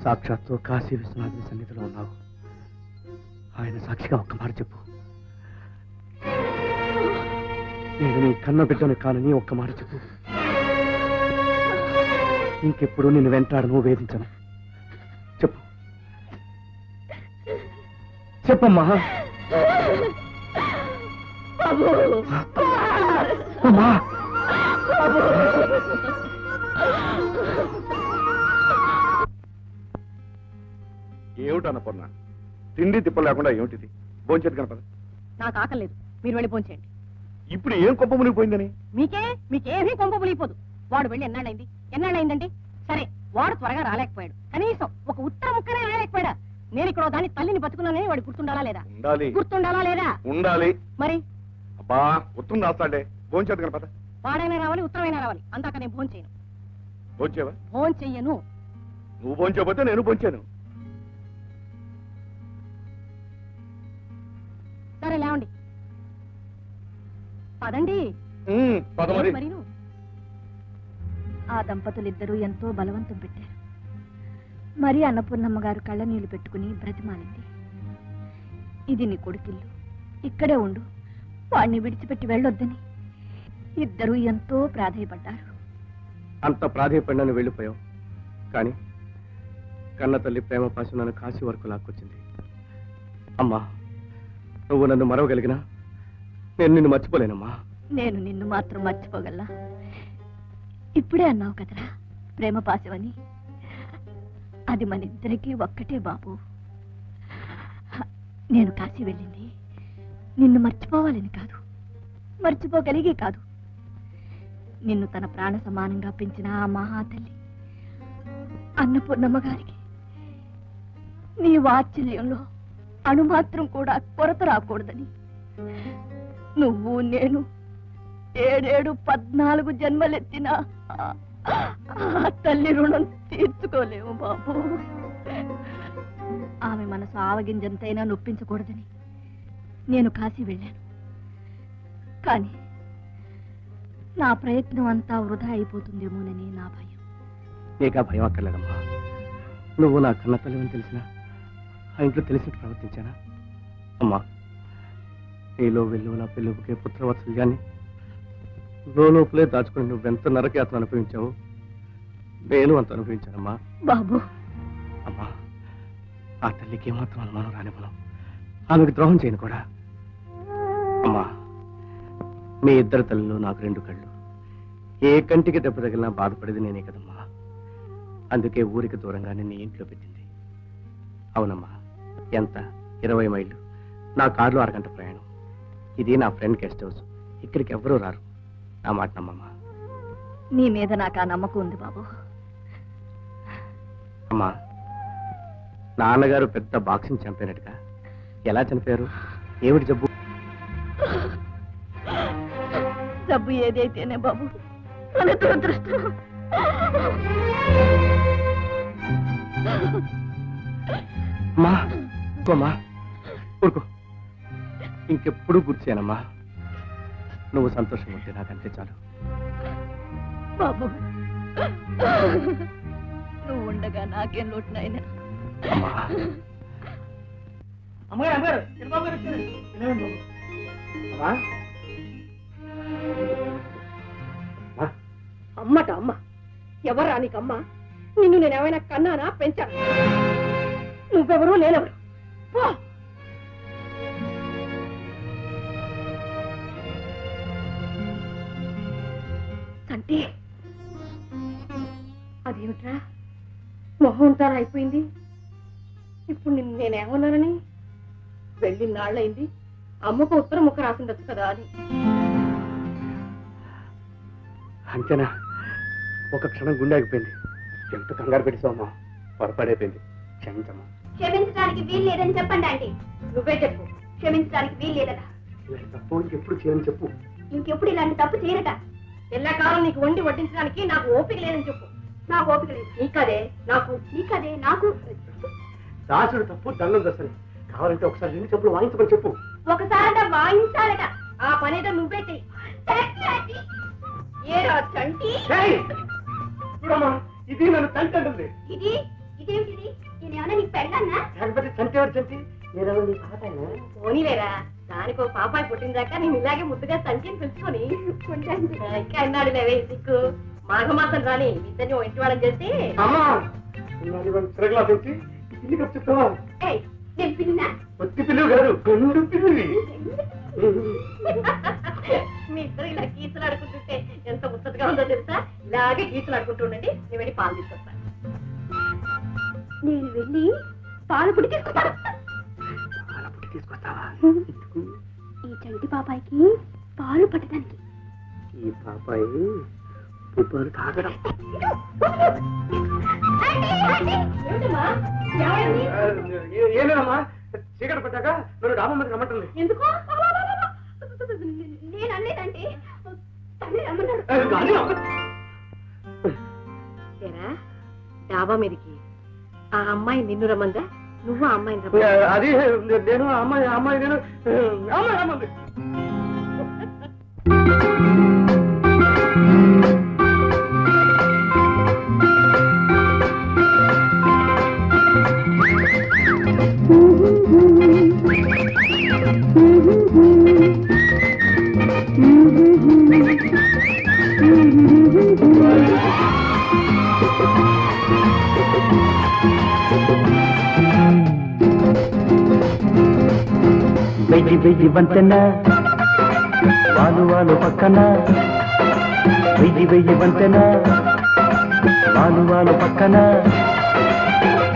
సాక్షాత్తు కాశీ విశ్వనాథుని సన్నిధిలో ఉన్నావు ఆయన సాక్షిగా ఒక్క మాట చెప్పు నేను నీ కన్న బిడ్డను కానని ఒక్క మాట చెప్పు ఇంకెప్పుడు నిన్ను వెంటాడను వేధించను చెప్పు చెప్పమ్మా అమ్మా ఏమిటి అన్నపూర్ణ తిండి తిప్ప లేకుండా ఏమిటిది భోంచేది కనపడ నాకు ఆకలేదు మీరు వెళ్ళి భోంచేయండి ఇప్పుడు ఏం కొప్ప మునిగిపోయిందని? మీకేమీ కొంప మునిగిపోదు. వాడు వెళ్ళి ఎన్నాళ్ళైందండి? సరే, వాడు త్వరగా రాలేకపోయాడు, కనీసం ఒక ఉత్తర ముక్కనే రాలేకపోయాడా? నేను ఇక్కడ దాన్ని తల్లిని బతుకున్నానని వాడు గుర్తుండాలా లేదా? ఉండాలి. గుర్తుండాలా లేదా? ఉండాలి. మరి అబ్బా ఉత్తరం రాస్తాడే, భోంచేది కనపద. వాడైనా రావాలి, ఉత్తరమైనా రావాలి. అందాక నేను భోన్ చేయను. భోంచేవా? భోన్ చెయ్యను. నువ్వు భోంచకపోతే నేను భోంచాను. సరే లేవండి, పదండి. పదమరి. మరీను ఆ దంపతులిద్దరూ ఎంతో బలవంతం పెట్టారు. మరి అన్నపూర్ణమ్మ గారు కళ్ళ నీళ్లు పెట్టుకుని బ్రతిమాలింది. ఇది నీ కొడుకిల్లు, ఇక్కడే ఉండు, వాణ్ణి విడిచిపెట్టి వెళ్ళొద్దని. ఇద్దరూ ఎంతో ప్రాధేయపడ్డారు. అంత ప్రాధేయపడినాను వెళ్ళిపోయావు, కానీ కన్న తల్లి ప్రేమ పాశం నన్ను కాశీ వరకు లాక్కొచ్చింది. అమ్మా, నువ్వు నన్ను మరవగలిగినా నేను నిన్ను మర్చిపోలేనమ్మా. నేను నిన్ను మాత్రం మర్చిపోగలనా? ఇప్పుడే అన్నావు కదరా ప్రేమ పాశమని. అది మన ఇద్దరికీ ఒక్కటే బాబు. నేను కాశీ వెళ్ళింది నిన్ను మర్చిపోవాలని కాదు, మర్చిపోగలిగి కాదు. నిన్ను తన ప్రాణ సమానంగా పెంచిన ఆ మహాతల్లి అన్నపూర్ణమ్మ గారికి నీ వాత్సల్యంలో అణుమాత్రం కూడా కొరత రాకూడదని. నువ్వు నేను 7 14 జన్మలెత్తిన ఆ తల్లి రుణం తీర్చుకోలేము బాబు. ఆమె మనసు ఆవగింజంతైనా నొప్పించకూడదని నేను కాశీ వెళ్ళాను. కానీ నా ప్రయత్నం అంతా వృధా అయిపోతుందేమోనని నా భయం. నీకా భయం అక్కర్లేదమ్మా. నువ్వు నా కన్న తల్లిని తెలిసినా ఆ ఇంట్లో తెలిసినట్టు ప్రవర్తించానా? అమ్మా, నీలో వెళ్ళు నా పిల్లలకే పుత్రవత్సల్యాన్ని లోపలే దాచుకుని నువ్వెంత నరకయాత్ర అనుభవించావు, నేను అంత అనుభవించానమ్మా. బాబు, అమ్మా, ఆ తల్లికి ఏమాత్రం అనుమానం రానివ్వను, ఆమెకు ద్రోహం చేయను కూడా. అమ్మా, మీ ఇద్దరు తల్లిలో నాకు 2 కళ్ళు. ఏ కంటికి దెబ్బ తగిలినా బాధపడేది నేనే కదమ్మా. అందుకే ఊరికి దూరంగా నిన్ను ఇంట్లో పెట్టింది. అవునమ్మా, ఎంత 20 మైళ్ళు, నా కారులో 1 గంట ప్రయాణం. ఇది నా ఫ్రెండ్ గెస్ట్ హౌస్, ఇక్కడికి ఎవరూ రారు. నా మాట నమ్మమ్మా. నీ మీద నాకు ఆ నమ్మకం ఉంది బాబు. అమ్మా, నాన్నగారు పెద్ద బాక్సింగ్ ఛాంపియన్గా ఎలా చనిపోయారు? ఏమిటి జబ్బు? జబ్బు ఏదైతేనే బాబు, మన దురదృష్టం. అమ్మా, ఊరుకోమ్మా, ఊరుకో. ఇంకెప్పుడు గుర్తు చేయనమ్మా. నువ్వు సంతోషంగా ఉంటే నాకంతే చాలు. బాబు, నువ్వు ఉండగా నాకేం లోటు నాయనా. అమ్మా, అమ్మగారు చిన్నబాబు గారు వచ్చారు. అమ్మా, అమ్మట అమ్మ ఎవరా నీకమ్మ? నిన్ను నేనేమైనా కన్నానా, పెంచాను? నువ్వెవరు, నేనెవరు? పో. అంటే అదేమిట్రా, మొహం అంతా అయిపోయింది. ఇప్పుడు నిన్ను నేనేమన్నానని? వెళ్ళి నాళ్ళయింది, అమ్మకు ఉత్తరం ముక్క రాసిండొచ్చు కదా అని. అంతేనా? ఒక క్షణం గుండె ఆగిపోయింది. ఎంత కంగారు పెట్టేసావమ్మా, పొరపాడైపోయింది. క్షమించమ్మా. క్షమించడానికి వీలు లేదని చెప్పండి ఆంటీ. నువ్వే చెప్పు. క్షమించడానికి వీలు లేదట. ఇలాంటి తప్పు ఎప్పుడు చేయని చెప్పు. ఇంకెప్పుడు ఇలాంటి తప్పు చేయరట. ఎల్లకాలం నీకు వండి వడ్డించడానికి నాకు ఓపిక లేదని చెప్పు. నాకు ఓపిక లేదు. నీకదే నాకు. నీకదే నాకు. దాసుడు తప్పు, దండం దసలు. కావాలంటే ఒకసారి 2 చెప్పులు వాయించమని చెప్పు. ఒకసారట వాయించాలట. ఆ పనేదో నువ్వే చెయ్యి. ఏరా చంటి, చూడమ్మా, ఇది నన్ను తంటి అంటుంది. ఇది ఇదేమిటిది? నేనేమన్నా నీకు పెళ్ళన్నా? లేకపోతే చంటేవాడు చంటి, నేనేమో నీ తాతయ్యనా? పోనీలేరా, దానికో పాపాయి పుట్టిందాకా నేను ఇలాగే ముద్దుగా తంటిని పిలుచుకొని ఇంకా అన్నాడు లేవే సిక్కు. మాఘమాసం రాని ఇద్దరిని ఇంటి వాళ్ళని చేసి అమ్మా, తిరగలా పెంచి ఇల్లు చెప్తావా? నేను పిల్లినా? ఒత్తి పిల్లు కాదు, గొండు పిల్లివి. మీ ఇద్దరు ఇలా గీతలు ఆడుకుంటుంటే ఎంత ముచ్చటగా ఉందో తెలుసా? ఇలాగే గీతలు ఆడుకుంటూ ఉండండి, నేను వెళ్ళి పాలు తీసుకొస్తాను. నేను వెళ్ళి పాలు పుట్టి తీసుకొస్తాను. తీసుకొస్తావా? ఈ చంటి పాపాయికి పాలు పట్టడానికి. ఈ పాపాయి పువ్వులు తాగడం. ఏలేదమ్మా, చీకటి పడ్డాక నన్ను డాబా మీద రమ్మంటుంది. ఎందుకు? నేను అనలేదండి, తల్లి రమ్మన్నాడు. డాబా మీదకి ఆ అమ్మాయి నిన్ను రమ్మందా, నువ్వు ఆ అమ్మాయిని రమ్మందా? అది నేను అమ్మాయి నేను అమ్మాయి రమ్మంది. వెయ్యి వెయ్యి వంతెన వాలు వాలు పక్కన, వెయ్యి వెయ్యి వంతెన వాలు వాలు పక్కన,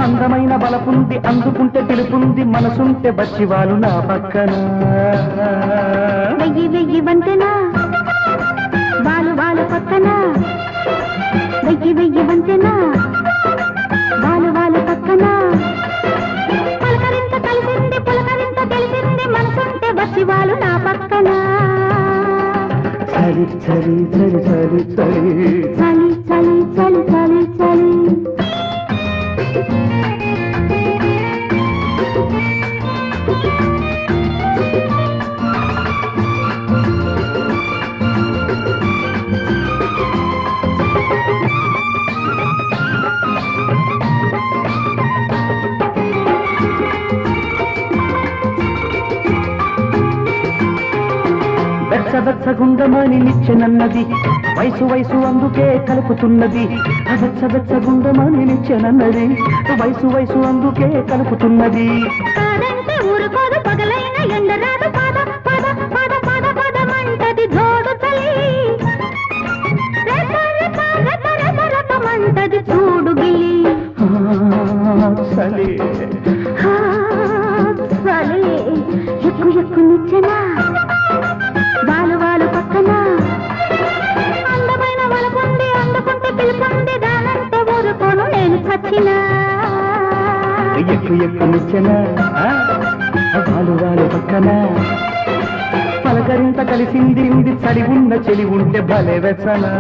అందమైన బలపుంది అందుకుంటే తెలుపుంది, మనసుంటే బచ్చి వాలు నా పక్కన. వెయ్యి వెయ్యి వంతెన వాలు వాలు పక్కన, వెయ్యి వెయ్యి వంతెన వాలు వాలు పక్కన, పలకరింత కలిసింది పులకరింత తెలిసింది, మనసుంటే బచ్చి వాలు నా పక్కన. చలి చలి చలి చలి చలి చలి చలి చలి చలి చలి. వెచ్చబెచ్చగుండమని నిచ్చెనన్నది, వయసు వయసు అందుకే కలుపుతున్నది. వెచ్చబెచ్చగుండమని నిచ్చెనన్నది, వయసు వయసు అందుకే కలుపుతున్నది. కాదంటే ఊరుకోదు పగలైన ఎండరాదు, పద పద పద పద పదమంటది జోడు చలి, రకమంటది చూడు గిలి. చలి చలి ఎక్కు ఎక్కు నిచ్చెన వాలు వాలు పక్కన, అందమైన వలపుంది అందుకుంటే పిలుపుంది, దానంటే ఊరుకోను నేను చచ్చినా. ఎక్కు ఎక్కు నిచ్చెన వాలు వాలు పక్కన, పలకరింత కలిసింది చలి ఉన్న చెలి ఉంటే భలే వెచ్చనా.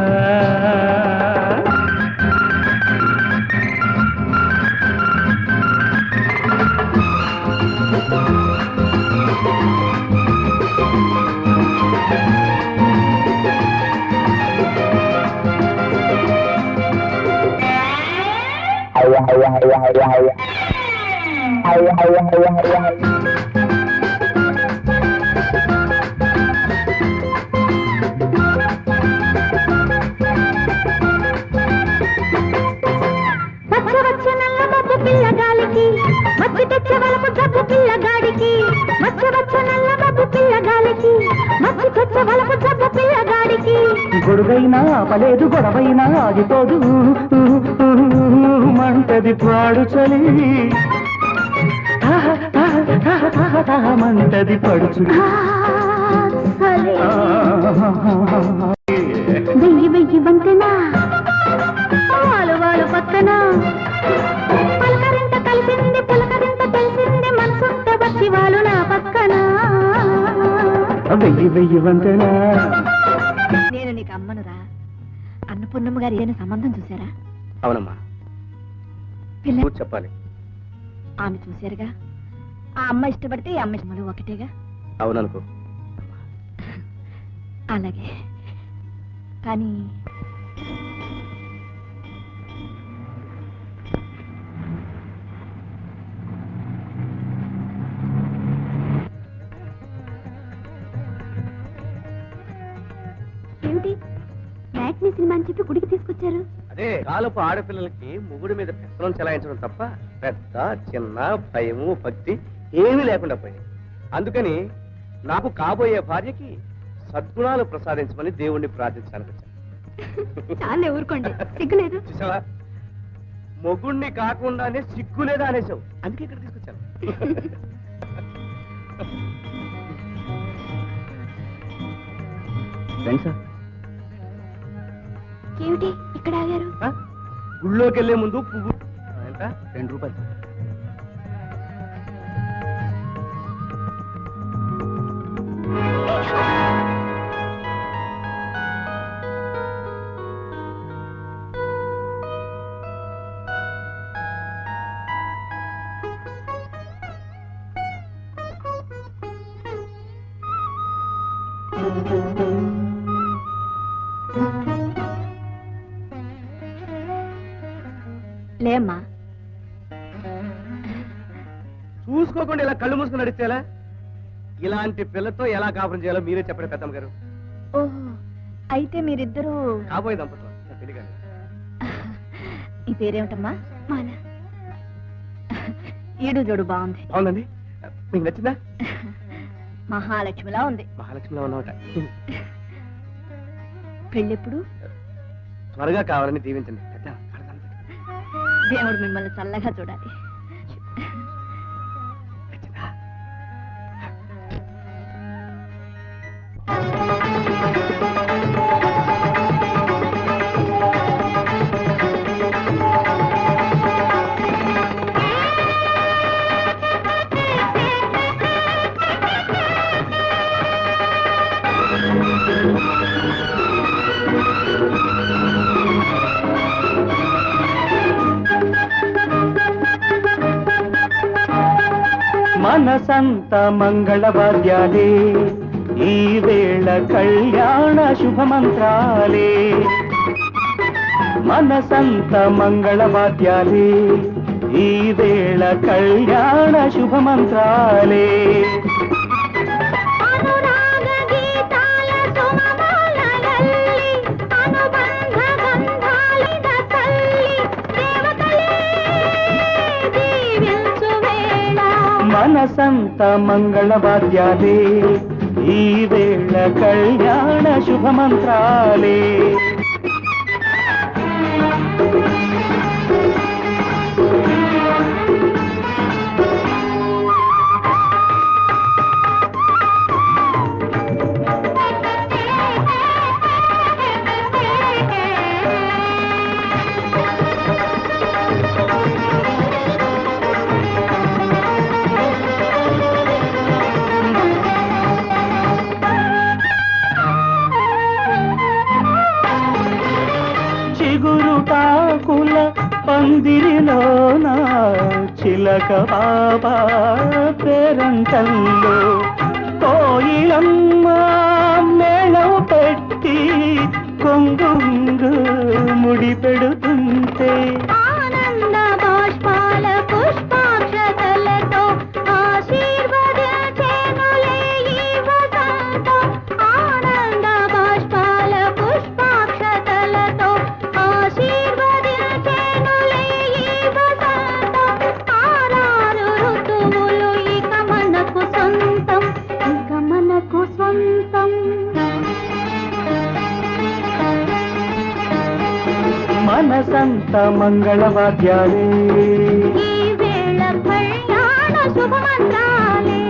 వచ్చ నల్ల మబ్బు పిల్లగాలికి, వచ్చి తెచ్చే వలపు జబ్బు పిల్లగాడికి, వచ్చ నల్ల మబ్బు పిల్లగాలికి, వచ్చి తెచ్చే వలపు జబ్బు పిల్లగాడికి. గొడుగైనా ఆపలేదు గొడవైనా ఆగిపోదు, మంటది పాడు చలి, మంటది పడుచు. వెయ్యి వెయ్యి వంతెన వాలు వాలు పక్కన, పలకరింత కలిసింది పులకరింత తెలిసింది, మనసుంటే వచ్చి వాలు నా పక్కన. వెయ్యి వెయ్యి వంతెన. నేను నీకు అమ్మనురా. అన్నపూర్ణమ్మ గారు ఏదైనా సంబంధం చూసారా? అవునమ్మా, పిల్ల నువ్వు చెప్పాలి. ఆమె చూశారుగా, ఆ అమ్మ ఇష్టపడితే ఈ అమ్మ ఇష్టమలు ఒకటేగా. అవుననుకో. అలాగే, కానీ ఏమిటి మ్యాట్నీ సినిమా అని చెప్పి గుడికి తీసుకొచ్చారు? అదే కాలపు ఆడపిల్లలకి మొగుడి మీద పెత్తనం చెలాయించడం తప్ప పెద్ద చిన్న భయము భక్తి ఏమీ లేకుండా పోయింది. అందుకని నాకు కాబోయే భార్యకి సద్గుణాలు ప్రసాదించమని దేవుణ్ణి ప్రార్థించడానికి వచ్చాను. చాలే ఊరుకోండి, సిగ్గులేదు. చూసావా, మొగుణ్ణి కాకుండానే సిగ్గులేదా అనేసావు, అందుకే ఇక్కడ తీసుకొచ్చాను. రండి సార్. ఏమిటి ఇక్కడ ఆగారు? గుళ్ళోకి వెళ్ళే ముందు పువ్వు ఎంత? 2 రూపాయలు. లేమ్మా. చూసుకోకుండా ఇలా కళ్ళు మూసుకుని నడిచేలా? ఇలాంటి పిల్లతో ఎలా కాపురం చేయాలో మీరే చెప్పండి పెద్దమ్మ గారు. ఓహో, అయితే మీరిద్దరూ కాబోయే దంపతులు. నాకు తెలియదు. ఈ పేరేమిటమ్మా? మాల. ఈడు జోడు బాగుంది. అవునండి, మీకు నచ్చిందా? మహాలక్ష్మిలా ఉంది. మహాలక్ష్మిలో ఉన్నమాట. పెళ్ళెప్పుడు? త్వరగా కావాలని దీవించండి. దేవుడు మిమ్మల్ని చల్లగా చూడాలి. మనసంత మంగళవాద్యాలే, ఈ వేళ కళ్యాణ శుభమంత్రాలే. మనసంత మంగళవాద్యాలే, ఈ వేళ కళ్యాణ శుభమంత్రాలే. మనసంత మంగళవాద్యాలే, ఈ వేళ కళ్యాణ శుభమంత్రాలే. చిగురుటాకుల పందిరిలోన చిలక బాబా పేరంటల్లో కోయిలమ్మ మేళం పెట్టి కొంగుంగు ముడి పెడుతుంటే ఆనంద బాష్పాల పుష్పాక్షతలతో ఆశీర్వదించెనులే ఈ వసంతం. ఆనంద బాష్పాల పుష్పాక్షతలతో ఆశీర్వదించెనులే ఈ వసంతం. ఆరారు ఋతువులు ఇక మనకు సొంతం, ఇక మనకు సొంతం. మనసంత మంగళవాద్యాలే, ఈ వేళ కళ్యాణ శుభమంత్రాలే.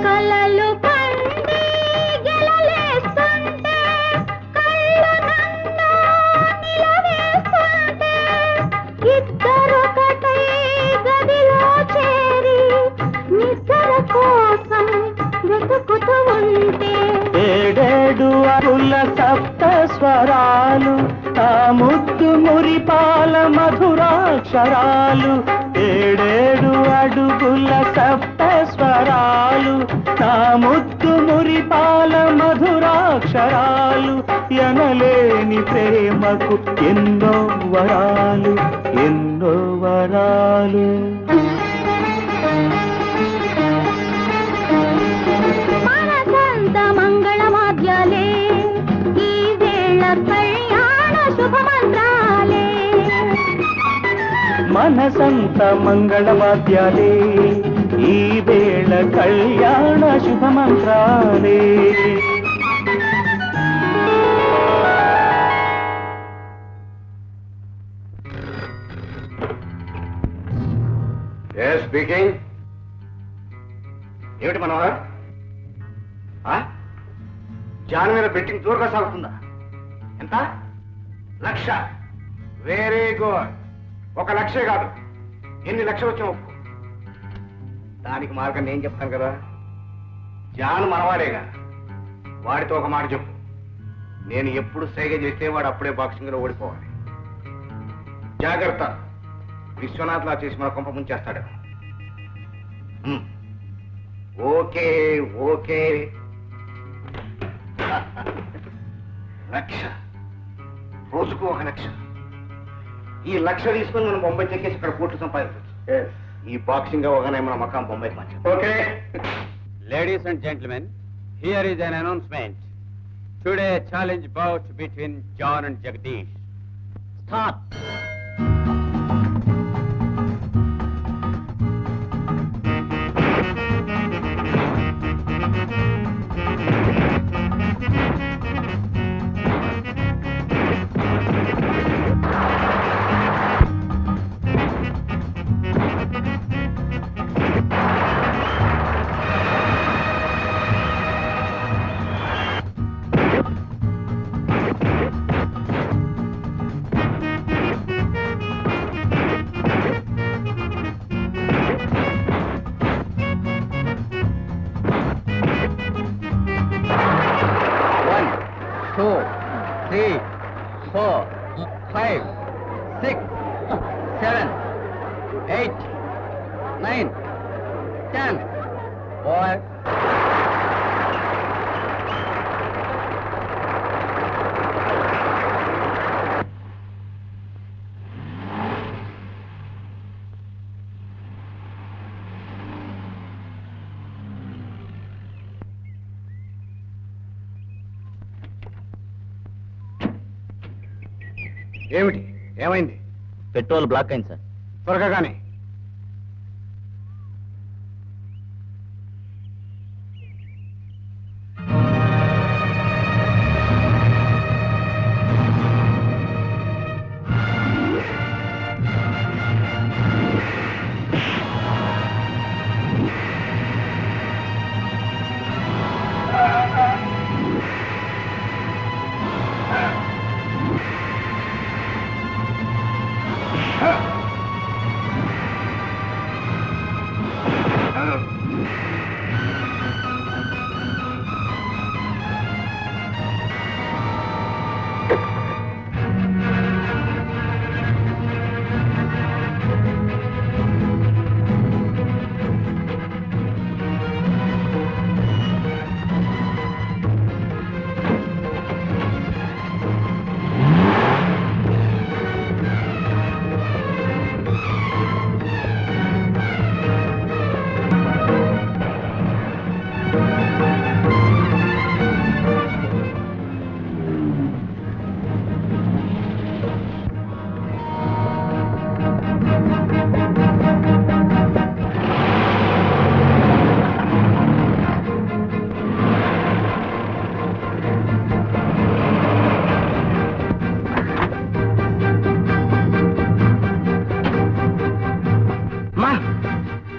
కలలు పండి గెలలేస్తుంటే, కళ్ళు నన్ను నిలవేస్తుంటే, ఇద్దరొకటై గదిలో చేరి నిద్ర కోసం వెతుకుతూ ఉంటే, ఏడేడు అరుల సప్త స్వరాలు, ఆ ముద్దు మురిపాల మధురాక్షరాలు. ఏడేడు అడుగుల సప్త స్వరాలు, ఆ ముద్దు మురిపాల మధురాక్షరాలు. ఎనలేని ప్రేమకు ఎన్నో వరాలు, ఎన్నో వరాలు. కళ్యాణ శుభమంత్రాలే మనసంత మంగళవాద్యాలే ఈ వేళ కళ్యాణ శుభమంత్రాలే. స్పీకింగ్. ఏమిటి మనోహర్, జాన్ మీద బెట్టింగ్ జోరుగా సాగుతుందా? ఎంత? 1,00,000. Very good. 1,00,000 కాదు, ఎన్ని లక్షలు వచ్చినా ఒప్పు. దానికి మార్గం నేను చెప్తాను కదా. జాన్ మనవాడేగా, వాడితో ఒక మాట చెప్పు. నేను ఎప్పుడు సైగ చేస్తే వాడు అప్పుడే బాక్సింగ్ లో ఓడిపోవాలి. జాగ్రత్త, విశ్వనాథ్ లా చేసి మన కొంప ముంచేస్తాడు. Okay okay. 1,00,000, రోజుకు 1,00,000. ఈ 1,00,000 తీసుకుని మనం బొంబాయి చెక్కేసి ఇక్కడ కోట్లు సంపాదించవచ్చు. ఈ బాక్సింగ్ అవగానే మన మకాం బొంబాయికి మంచి. Okay. Ladies and gentlemen, here is an announcement. Today challenge bout between John and Jagadish. Start. ఏమిటి, ఏమైంది? పెట్రోల్ బ్లాక్ అయింది సార్. త్వరగా కానీ.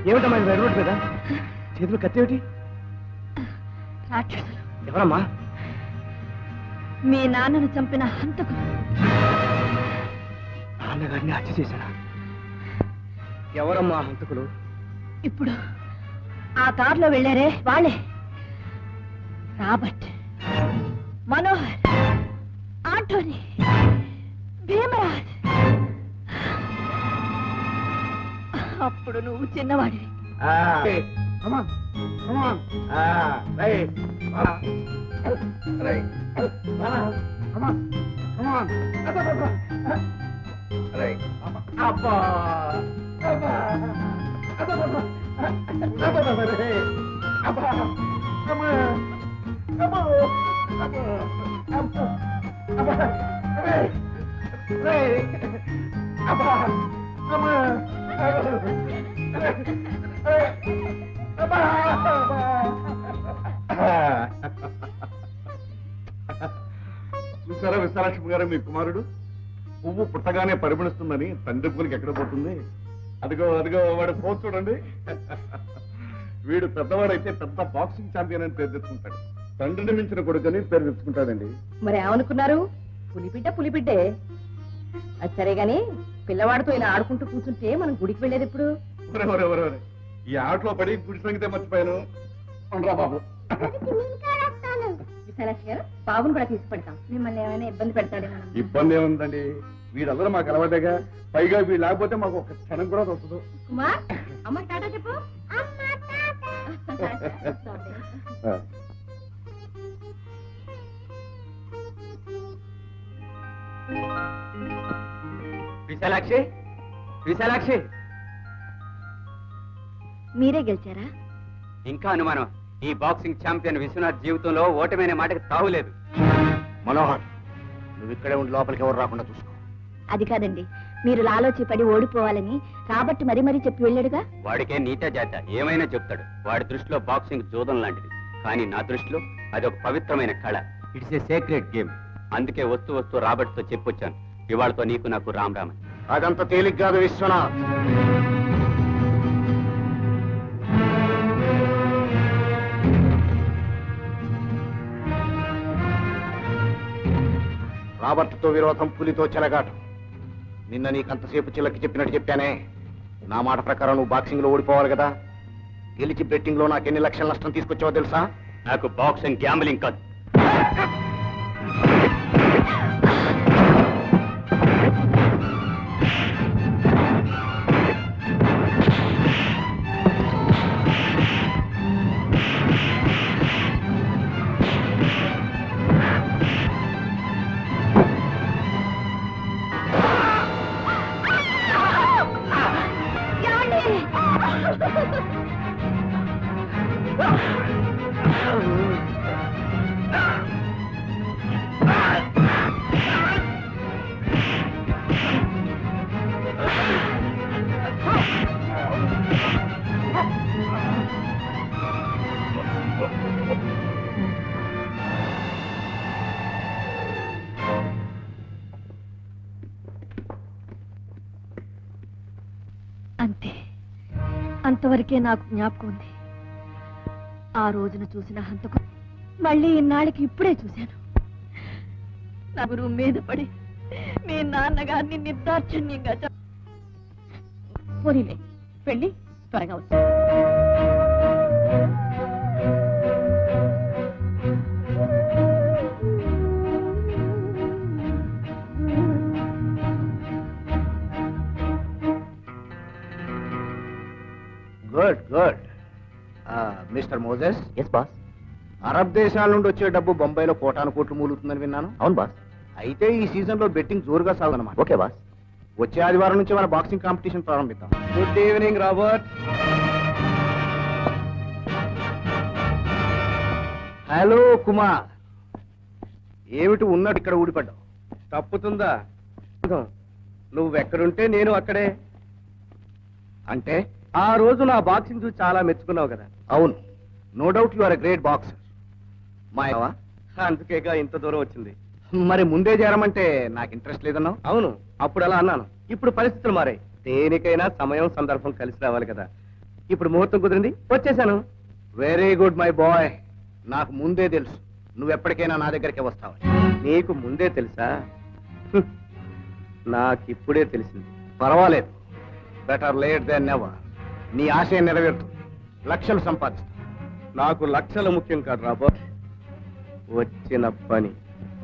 ఏమిటమ్మా రోడ్ మీద చేతులు కత్తి ఏమిటి? రాక్షసులు. ఎవరమ్మా? మీ నాన్నను చంపిన హంతకులు. నాన్నగారిని హత్య చేశారా? ఎవరమ్మా హంతకులు? ఇప్పుడు ఆ కారులో వెళ్ళారే వాళ్ళే. Robert, Manohar, Antony, Bhimraj. అప్పుడు నువ్వు చిన్నవాడివి. చూసారా విశాలక్ష్మి గారు, మీ కుమారుడు పువ్వు పుట్టగానే పరిమళిస్తుందని తండ్రి పువ్వులకి ఎక్కడ పోతుంది? అదిగో అదిగో వాడు పోతు చూడండి. వీడు పెద్దవాడైతే పెద్ద బాక్సింగ్ ఛాంపియన్ అని పేరు తెచ్చుకుంటాడు. తండ్రిని మించిన కొడుకని పేరు తెచ్చుకుంటాడండి. మరి ఏమనుకున్నారు? పులిపిట్ట పులిపిట్టే. అది సరే గాని పిల్లవాడితో ఇలా ఆడుకుంటూ కూర్చుంటే మనం గుడికి వెళ్ళేది ఎప్పుడు? ఈ ఆటలో పడి గుడి సంగతే మర్చిపోయాను. రా బాబు. విశాలాక్షి గారు, బాబుని కూడా తీసి పెడతాం. మిమ్మల్ని ఏమైనా ఇబ్బంది పెడతాడేమో. ఇబ్బంది ఏముందండి, వీళ్ళందరూ మాకు అలవాటేగా. పైగా వీళ్ళు లేకపోతే మాకు ఒక క్షణం కూడా వస్తుంది. కుమార్, అమ్మకి టాటా చెప్పు. విశాలాక్షి, విశాలాక్షి, మీరే గెలిచారా? ఇంకా అనుమానం? ఈ బాక్సింగ్ ఛాంపియన్ విశ్వనాథ్ జీవితంలో ఓటమైన మాటకి తావులేదు. మనోహర్, నువ్వు ఇక్కడే ఉండి లోపలికి ఎవరు రాకుండా చూసుకో. అది కాదండి, మీరు లాలోచి పడి ఓడిపోవాలని రాబట్టి మరీ మరీ చెప్పి వెళ్ళాడుగా. వాడికే నీటా జాత ఏమైనా చెప్తాడు. వాడి దృష్టిలో బాక్సింగ్ జూదం లాంటిది, కానీ నా దృష్టిలో అది ఒక పవిత్రమైన కళ. It's a secret game. అందుకే వస్తూ వస్తూ రాబర్ట్తో చెప్పొచ్చాను, ఇవాళతో నీకు నాకు రామ్ రామ్. అదంత తేలిక కాదు విశ్వనాథ్. రాబర్ట్తో విరోధం, పులితో చెలగాటం. నిన్న నీకంతసేపు చిల్లకి చెప్పినట్టు చెప్పానే. నా మాట ప్రకారం నువ్వు బాక్సింగ్ లో ఓడిపోవాలి కదా. గెలిచి బెట్టింగ్ లో నాకు ఎన్ని లక్షల నష్టం తీసుకొచ్చావో తెలుసా? నాకు బాక్సింగ్ గ్యాంబ్లింగ్ కాదు. అంతే, అంతవరకే నాకు జ్ఞాపకం ఉంది. ఆ రోజున చూసిన హంతకు మళ్ళీ ఇన్నాళ్ళకి ఇప్పుడే చూశాను. నలుగురు మీద పడి మీ నాన్నగారిని నిర్దాక్షిణ్యంగా పోనీలే, వెళ్ళి త్వరగా వచ్చా. Good good. Mister Moses. Yes boss. అరబ్ దేశాల నుండి వచ్చే డబ్బు బొంబాయిలో కోటాను కోట్లు మూలుగుతుందని విన్నాను. అవును బాస్. అయితే ఈ సీజన్ లో బెట్టింగ్ జోరుగా సాగుదన్నమాట. Okay boss. వచ్చే ఆదివారం నుంచి మన బాక్సింగ్ కాంపిటీషన్ ప్రారంభిద్దాం. Good evening Robert. Hello Kumar, ఏమిటి ఉన్నట్టు ఇక్కడ ఊడిపడ్డావు? తప్పుతుందా? నువ్వెక్కడుంటే నేను అక్కడే. అంటే ఆ రోజు నా బాక్సింగ్ చూసి చాలా మెచ్చుకున్నావు కదా. అవును, no doubt you are a great boxer. మాయవా? అందుకేగా ఇంత దూరం వచ్చింది. మరి ముందే చేరమంటే నాకు ఇంట్రెస్ట్ లేదన్నావు. అవును, అప్పుడు అలా అన్నాను. ఇప్పుడు పరిస్థితులు మారాయి. దేనికైనా సమయం సందర్భం కలిసి రావాలి కదా. ఇప్పుడు ముహూర్తం కుదిరింది, వచ్చేసాను. Very good my boy. నాకు ముందే తెలుసు నువ్వు ఎప్పటికైనా నా దగ్గరికి వస్తావు. నీకు ముందే తెలుసా? నాకిప్పుడే తెలిసింది. పర్వాలేదు, బెటర్ లేట్ దెన్ నెవర్. నీ ఆశయం నెరవేరుతుంది, లక్షలు సంపాదిస్తా. నాకు లక్షలు ముఖ్యం కాదు రాబర్ట్, వచ్చిన పని.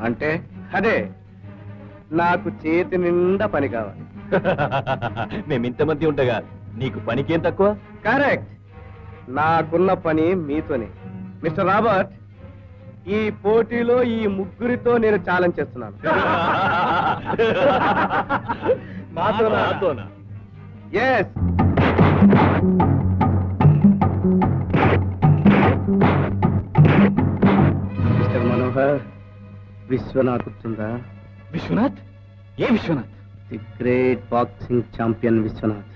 అంటే అదే, నాకు చేతి నిండా పని కావాలి. మేమింతమంది ఉండగా నీకు పనికేం తక్కువ? కరెక్ట్. నాకున్న పని మీతోనే. మిస్టర్ రాబర్ట్, ఈ పోటీలో ఈ ముగ్గురితో నేను ఛాలెంజ్ చేస్తున్నాను. మాతోనా? ఎస్. మిస్టర్ మనోహర్, విశ్వనాథ్ గుర్తుందా? విశ్వనాథ్? ఏ Viswanath? The great boxing champion Viswanath.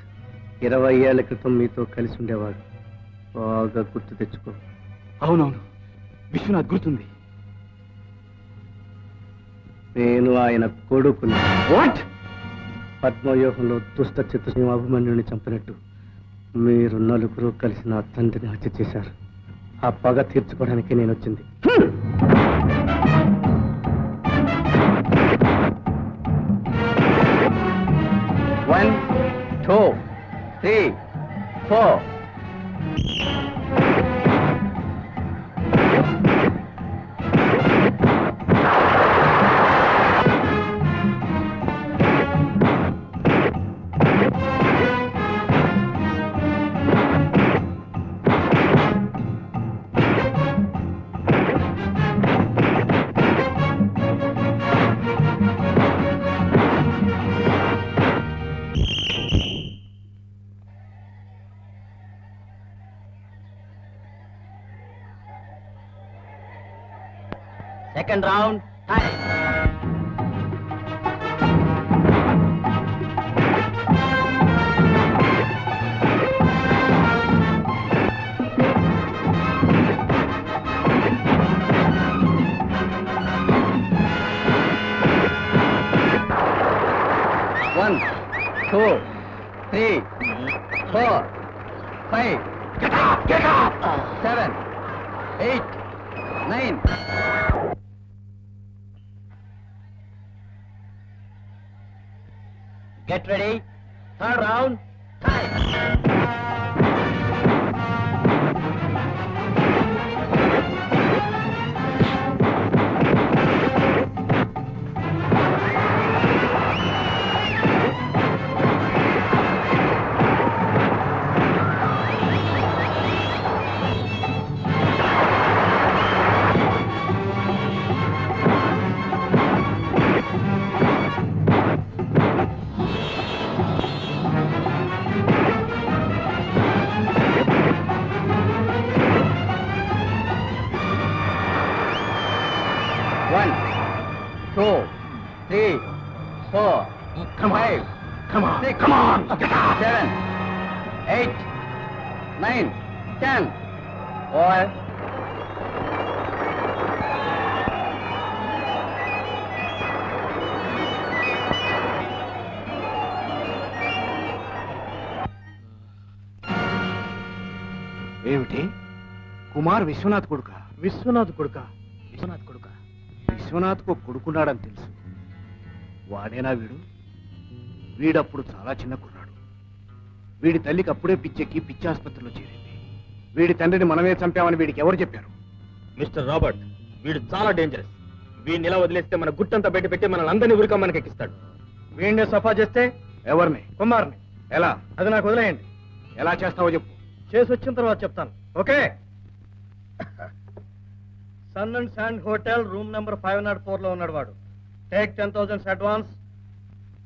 20 ఏళ్ల క్రితం మీతో కలిసి ఉండేవాడు. బాగా గుర్తు తెచ్చుకో. అవునవును, విశ్వనాథ్ గుర్తుంది. నేను ఆయన కొడుకుని. వాట్? పద్మవ్యూహంలో దుష్ట చిత్రసింహ అభిమన్యుని చంపినట్టు మీరు నలుగురు కలిసి నా తండ్రిని హత్య చేశారు. ఆ పగ తీర్చుకోవడానికి నేను వచ్చింది. 1 2 3 4. Second round, time. One, 2, 3, 4, 5. Get up! 7, 8, 9. Get ready. Third round. Time. One, 2, 3, 4, 5, 6, 7, 8, 9, 10. Or ఏమిటి? కుమార్ విశ్వనాథ్ కొడుక? విశ్వనాథ్ కొడుక? విశ్వనాథ్ కొడుక? విశ్వనాథ్కు కొడుకున్నాడని తెలుసు. వాడేనా వీడు? వీడప్పుడు చాలా చిన్న కుర్రాడు. వీడి తల్లికి అప్పుడే పిచ్చెక్కి పిచ్చి ఆసుపత్రిలో చేరింది. వీడి తండ్రిని మనమే చంపామని వీడికి ఎవరు చెప్పారు? మిస్టర్ రాబర్ట్, వీడు చాలా డేంజరస్. వీడిని ఇలా వదిలేస్తే మన గుట్టంతా బయట పెట్టి మనల్ని అందరినీ ఉరికమ్మనికి ఎక్కిస్తాడు. వీడిని సఫా చేస్తే ఎవరిని? కుమార్ని. ఎలా? అది నాకు వదిలేయండి. ఎలా చేస్తావో చెప్పు. చేసి వచ్చిన తర్వాత చెప్తాను. Okay? Sun and Sand hotel room number 504 లో ఉన్నాడు వాడు. టేక్ 10,000 అడ్వాన్స్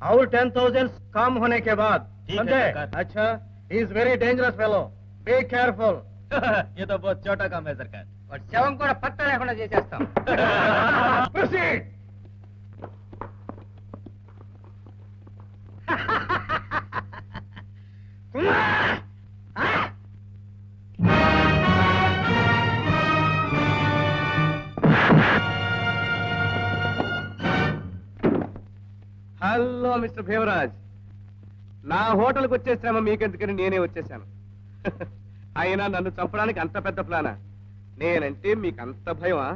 और 10,000 काम होने के बाद. समझे? अच्छा, he is very dangerous fellow. Be careful. ये तो बहुत छोटा काम है सरकार. వాడు శవం కూడా పట్ట లేకుండా చేసేస్తాం. Proceed. హలో మిస్టర్ భీమరాజ్, నా హోటల్కి వచ్చే శ్రమ మీకెందుకని నేనే వచ్చేసాను. అయినా నన్ను చంపడానికి అంత పెద్ద ప్లానా? నేనంటే మీకు అంత భయమా?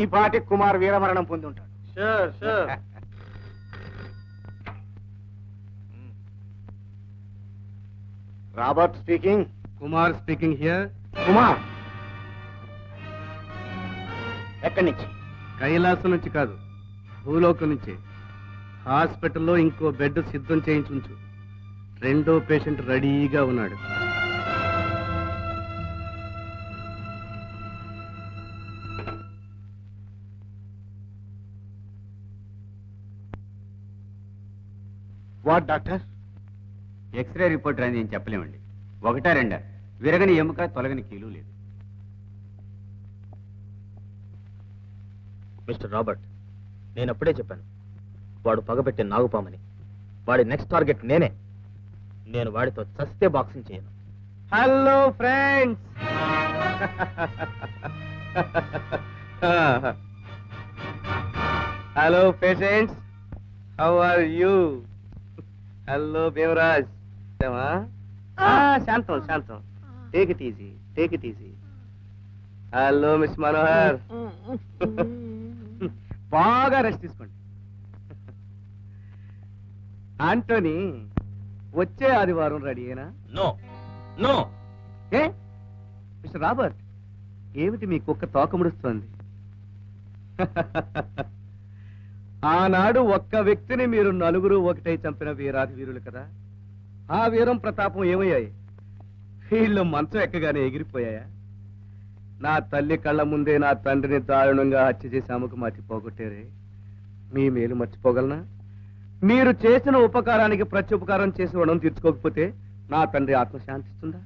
ఈ పాటి కుమార్ వీరమరణం పొంది ఉంటాడు. Sure sure. Robert speaking. Kumar speaking here. Kumar ఎక్కడి నుంచి? కైలాసం నుంచి కాదు, భూలోకం నుంచి. హాస్పిటల్లో ఇంకో బెడ్ సిద్ధం చేయించుంచు. రెండో పేషెంట్ రెడీగా ఉన్నాడు. What doctor? ఎక్స్రే రిపోర్ట్ రాని ఏం చెప్పలేమండి. ఒకటా రెండా, విరగని ఎముక, తొలగని కీలు లేదు. మిస్టర్ రాబర్ట్, నేను అప్పుడే చెప్పాను, వాడు పగబెట్టే నాగుపామని. వాడి నెక్స్ట్ టార్గెట్ నేనే. నేను వాడితో చస్తే బాక్సింగ్ చేయను. Hello friends. Hello patients, how are you? Hello Devaraj. శాంతం శాంతం, take it easy, take it easy. Hello miss Manohar, బాగా రెస్ట్ తీసుకోండి. ఆంటోనీ, వచ్చే ఆదివారం రెడీయేనా? No no. ఏ మిస్టర్ రాబర్ట్, ఏమిటి మీ కుక్క తోక ముడుస్తోంది? ఆనాడు ఒక్క వ్యక్తిని మీరు నలుగురు ఒకటై చంపిన వీరాధి వీరులు కదా. ఆ వీరం ప్రతాపం ఏమయ్యాయి? వీళ్ళు మంచం ఎక్కగానే ఎగిరిపోయాయా? నా తల్లి కళ్ళ ముందే నా తండ్రిని దారుణంగా హత్య చేసి అమ్మకు మతి పోగొట్టారే. మీ మేలు మర్చిపోగలనా? మీరు చేసిన ఉపకారానికి ప్రత్యుపకారం చేసి రుణం తీర్చుకోకపోతే నా తండ్రి ఆత్మ శాంతిస్తుందా?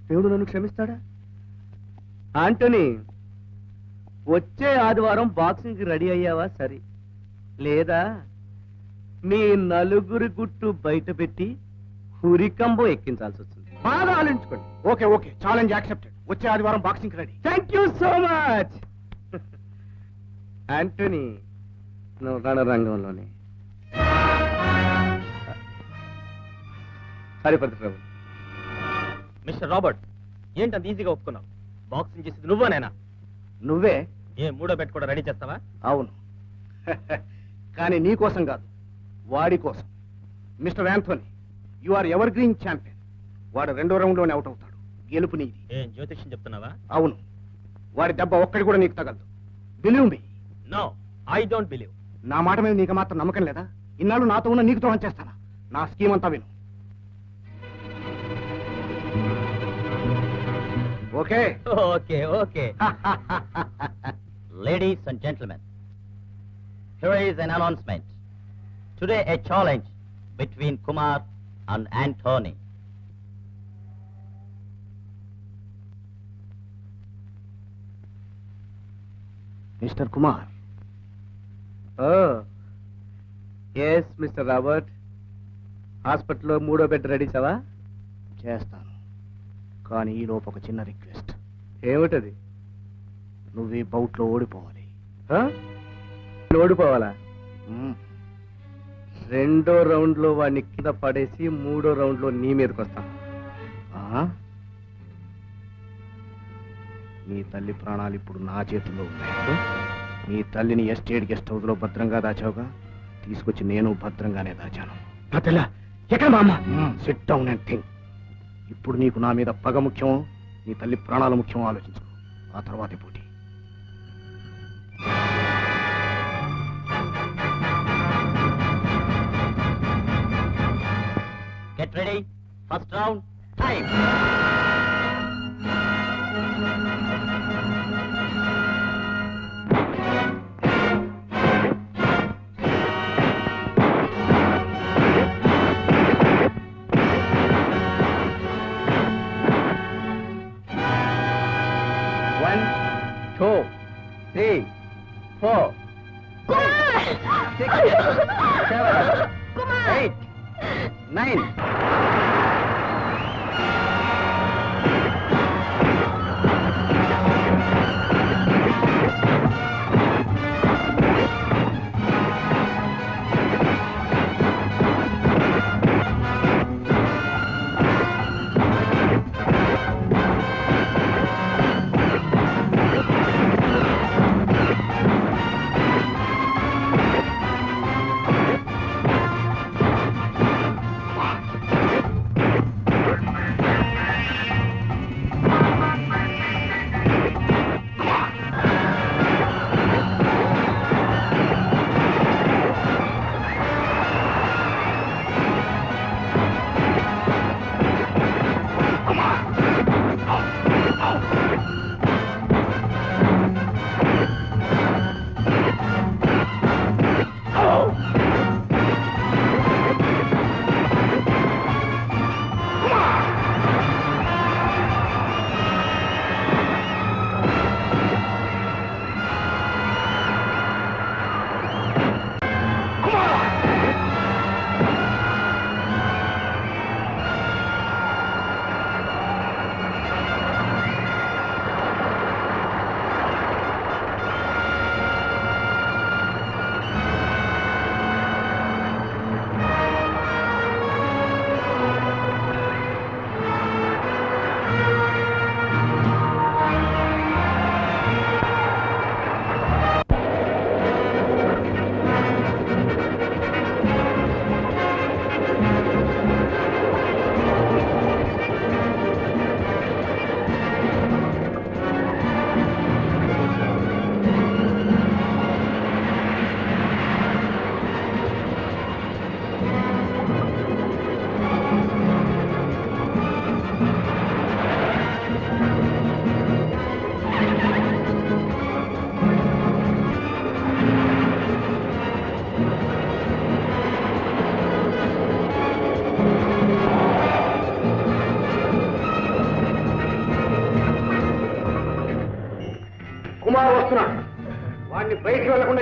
దేవుడు నన్ను క్షమిస్తాడా? ఆంటోనీ, వచ్చే ఆదివారం బాక్సింగ్కి రెడీ అయ్యావా? సరే, లేదా మీ నలుగురి గుట్టు బయట పెట్టి హురికంబో ఎక్కించాల్సి వస్తుంది. బాగా ఆలోచించుకోండి. Okay okay, challenge accepted. వచ్చే ఆదివారం boxing ready. Thank you so much. Antony, నువ్వు రణరంగంలోనే. హరిపతి మిస్టర్ రాబర్ట్, ఏంటంత ఈజీగా ఒప్పుకున్నావు? బాక్సింగ్ చేసేది నువ్వేనా? నువ్వే. ఏ మూడో బెట్ కూడా రెడీ చేస్తావా? అవును. కానీ నీ కోసం కాదు, వాడి కోసం. Mister Anthony, you are evergreen champion. వాడు రెండో రౌండ్లోనే అవుట్ అవుతాడు. గెలుపు నీది. ఏం జ్యోతిష్యం చెప్తున్నావా? అవును. వాడి దెబ్బ ఒక్కడి కూడా నీకు తగలదు. Believe me. No, I don't believe. నా మాట మీద నీకు మాత్రం నమ్మకం లేదా? ఇన్నాళ్ళు నాతో ఉన్న నీకు ద్రోహం చేస్తానా? నా స్కీమ్ అంతా విను. Okay okay okay. Ladies and gentlemen, here is an announcement. Today a challenge between Kumar and Anthony. Mister Kumar. Yes mister Robert. హాస్పిటల్లో మూడో బెడ్ రెడీ చావా? చేస్తాను, కానీ ఈ లోపు ఒక చిన్న రిక్వెస్ట్. ఏమిటది? నువ్వు ఈ బౌట్లో ఓడిపోవాలి. ఓడిపోవాలా? రెండో రౌండ్ లో వాడిని కింద పడేసి మూడో రౌండ్ లో నీ మీదకి వస్తాను. నీ తల్లి ప్రాణాలు ఇప్పుడు నా చేతుల్లో ఉన్నాయి. నీ తల్లిని ఎస్టేట్ గెస్ట్ హౌస్ లో భద్రంగా దాచావుగా, తీసుకొచ్చి నేను భద్రంగానే దాచాను. ఎక్కడ మా అమ్మ? SIT down and think. ఇప్పుడు నీకు నా మీద పగ ముఖ్యం, నీ తల్లి ప్రాణాలు ముఖ్యం. ఆలోచించుకో, ఆ తర్వాతే పోటీ. Get ready. First round, time. One, two, three, four, six, seven, 8, 9.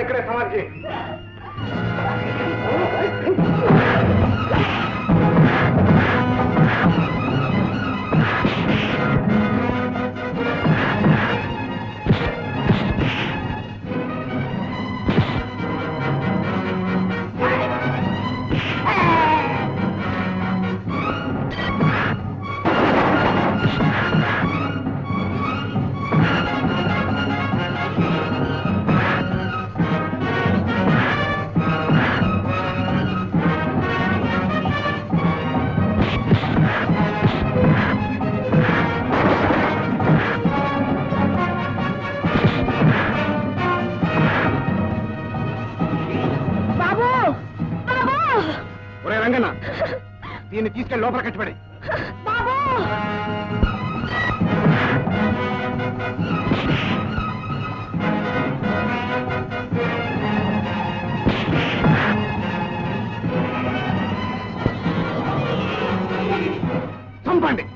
అంతా ఇక్కడే సమాధి చేయి. ఒరే రంగన్న, దీన్ని తీసుకెళ్ళి లోపల కట్టిపడి. చంపండి.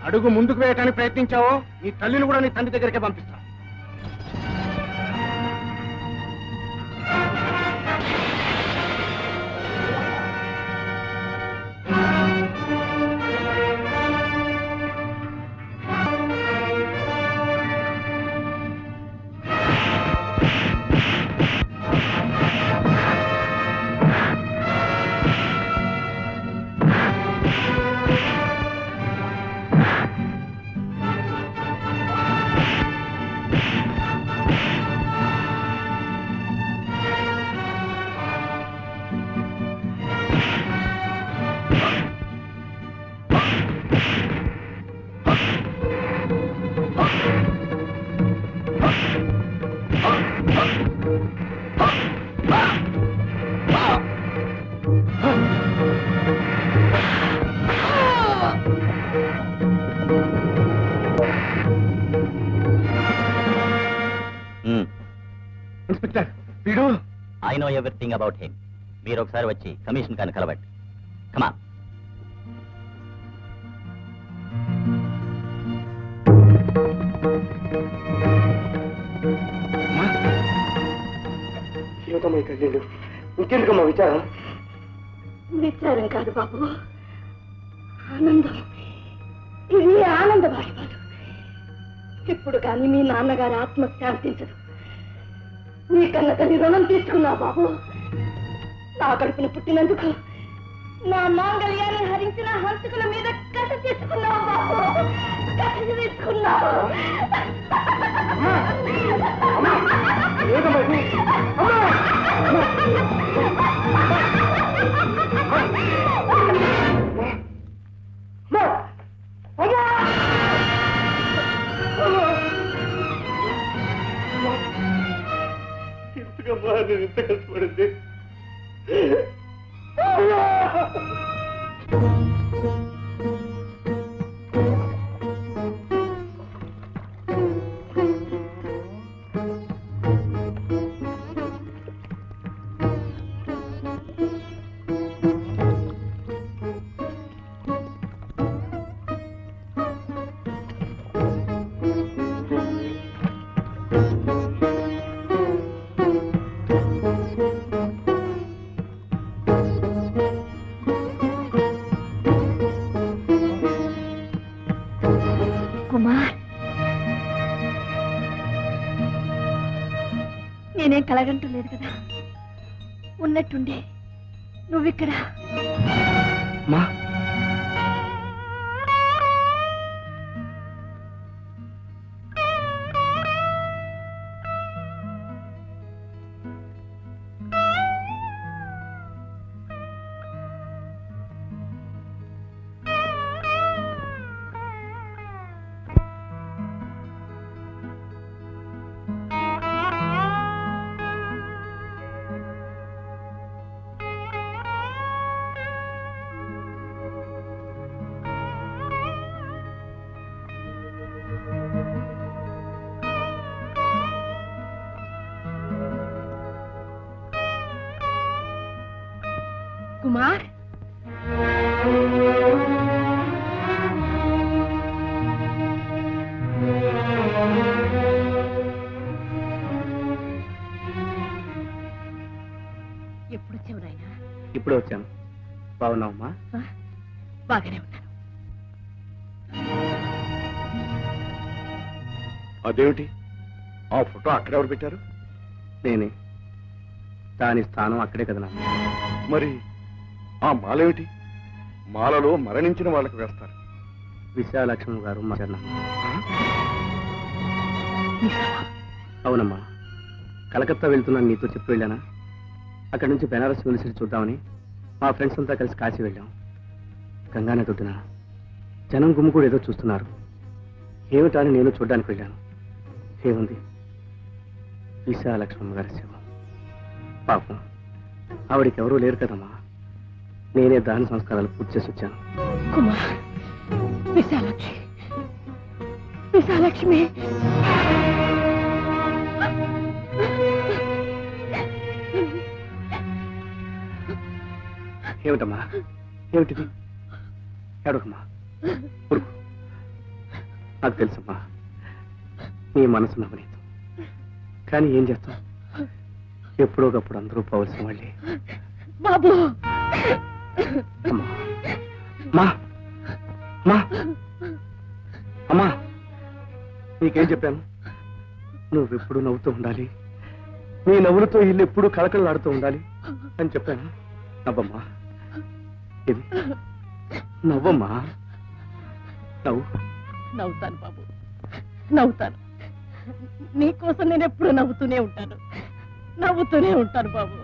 అడుగు ముందుకు వేయటానికి ప్రయత్నించావో నీ తల్లిని కూడా నీ తండ్రి దగ్గరికే పంపిస్తా. ఇన్స్పెక్టర్, వీడు I know everything about him. మీరు ఒకసారి వచ్చి కమిషన్ కానీ కలవండి. కమా. ఏమిటమ్మా ఇక్కడ నీళ్ళు? ఇంకెందుకమ్మా విచారం? విచారం కాదు బాబు, ఆనందం. ఇది ఆనంద బాష్పాలు. ఇప్పుడు కానీ మీ నాన్నగారి ఆత్మ శాంతించదు. నీ కన్న తల్లి రుణం తీసుకున్నా బాబు. నా కడుపున పుట్టినందుకు నా మాంగళ్యాన్ని హరించిన హంతకుల మీద కథ తీసుకున్నావు బాబు, కథ తీసుకున్నావు. ఎందుకమ్మా నేను ఇంత కష్టపడింది? నేనేం కలగంటూ లేదు కదా, ఉన్నట్టుండే నువ్విక్కడ. మా కుమార్ ఎప్పుడు వచ్చావు నాయనా? ఇప్పుడే వచ్చాను. బాగున్నావమ్మా? బాగానే ఉన్నాను. అదేమిటి ఆ ఫోటో అక్కడ ఎవరు పెట్టారు? నేనే. దాని స్థానం అక్కడే కదా నాన్న. మరి ఆ మాలేమిటి? మాలలో మరణించిన వాళ్ళకి వేస్తారు. విశాలక్ష్మి గారు మా నాన్న. అవునమ్మా, కలకత్తా వెళ్తున్నాను నీతో చెప్పి వెళ్ళానా? అక్కడి నుంచి బెనారస్ యూనివర్సిటీ చూద్దామని మా ఫ్రెండ్స్ అంతా కలిసి కాశీ వెళ్ళాం. గంగానే తొట్టిన జనం గుమ్ము కూడా ఏదో చూస్తున్నారు. ఏమిటా అని నేను చూడ్డానికి వెళ్ళాను. ఏముంది, విశాలక్ష్మమ్మ గారి శవం. పాపం ఆవిడికి ఎవరూ లేరు కదమ్మా. నేనే దాని సంస్కారాలు పూర్తి చేసి వచ్చాను. కుమార్, విశాలక్ష్మి, విశాలక్ష్మి. ఏమిటమ్మా, ఏమిటిది? ఏడవకమ్మా, ఊరుకో. నాకు తెలుసమ్మా నీ మనసు నవ్వలేదు. కానీ ఏం చేస్తాం, ఎప్పుడోకప్పుడు అందరూ పోవలసిన వాళ్ళే. బాబు, అమ్మా, అమ్మా, అమ్మా, అమ్మా, నీకేం చెప్పాను? నువ్వెప్పుడు నవ్వుతూ ఉండాలి, నీ నవ్వులతో ఇల్లు ఎప్పుడు కళకళలాడుతూ ఉండాలి అని చెప్పాను. నవ్వమ్మా, ఇది నవ్వమ్మా, నవ్వు. నవ్వుతాను బాబు, నవ్వుతాను. నీకోసం నేను ఎప్పుడు నవ్వుతూనే ఉంటాను, నవ్వుతూనే ఉంటాను బాబు.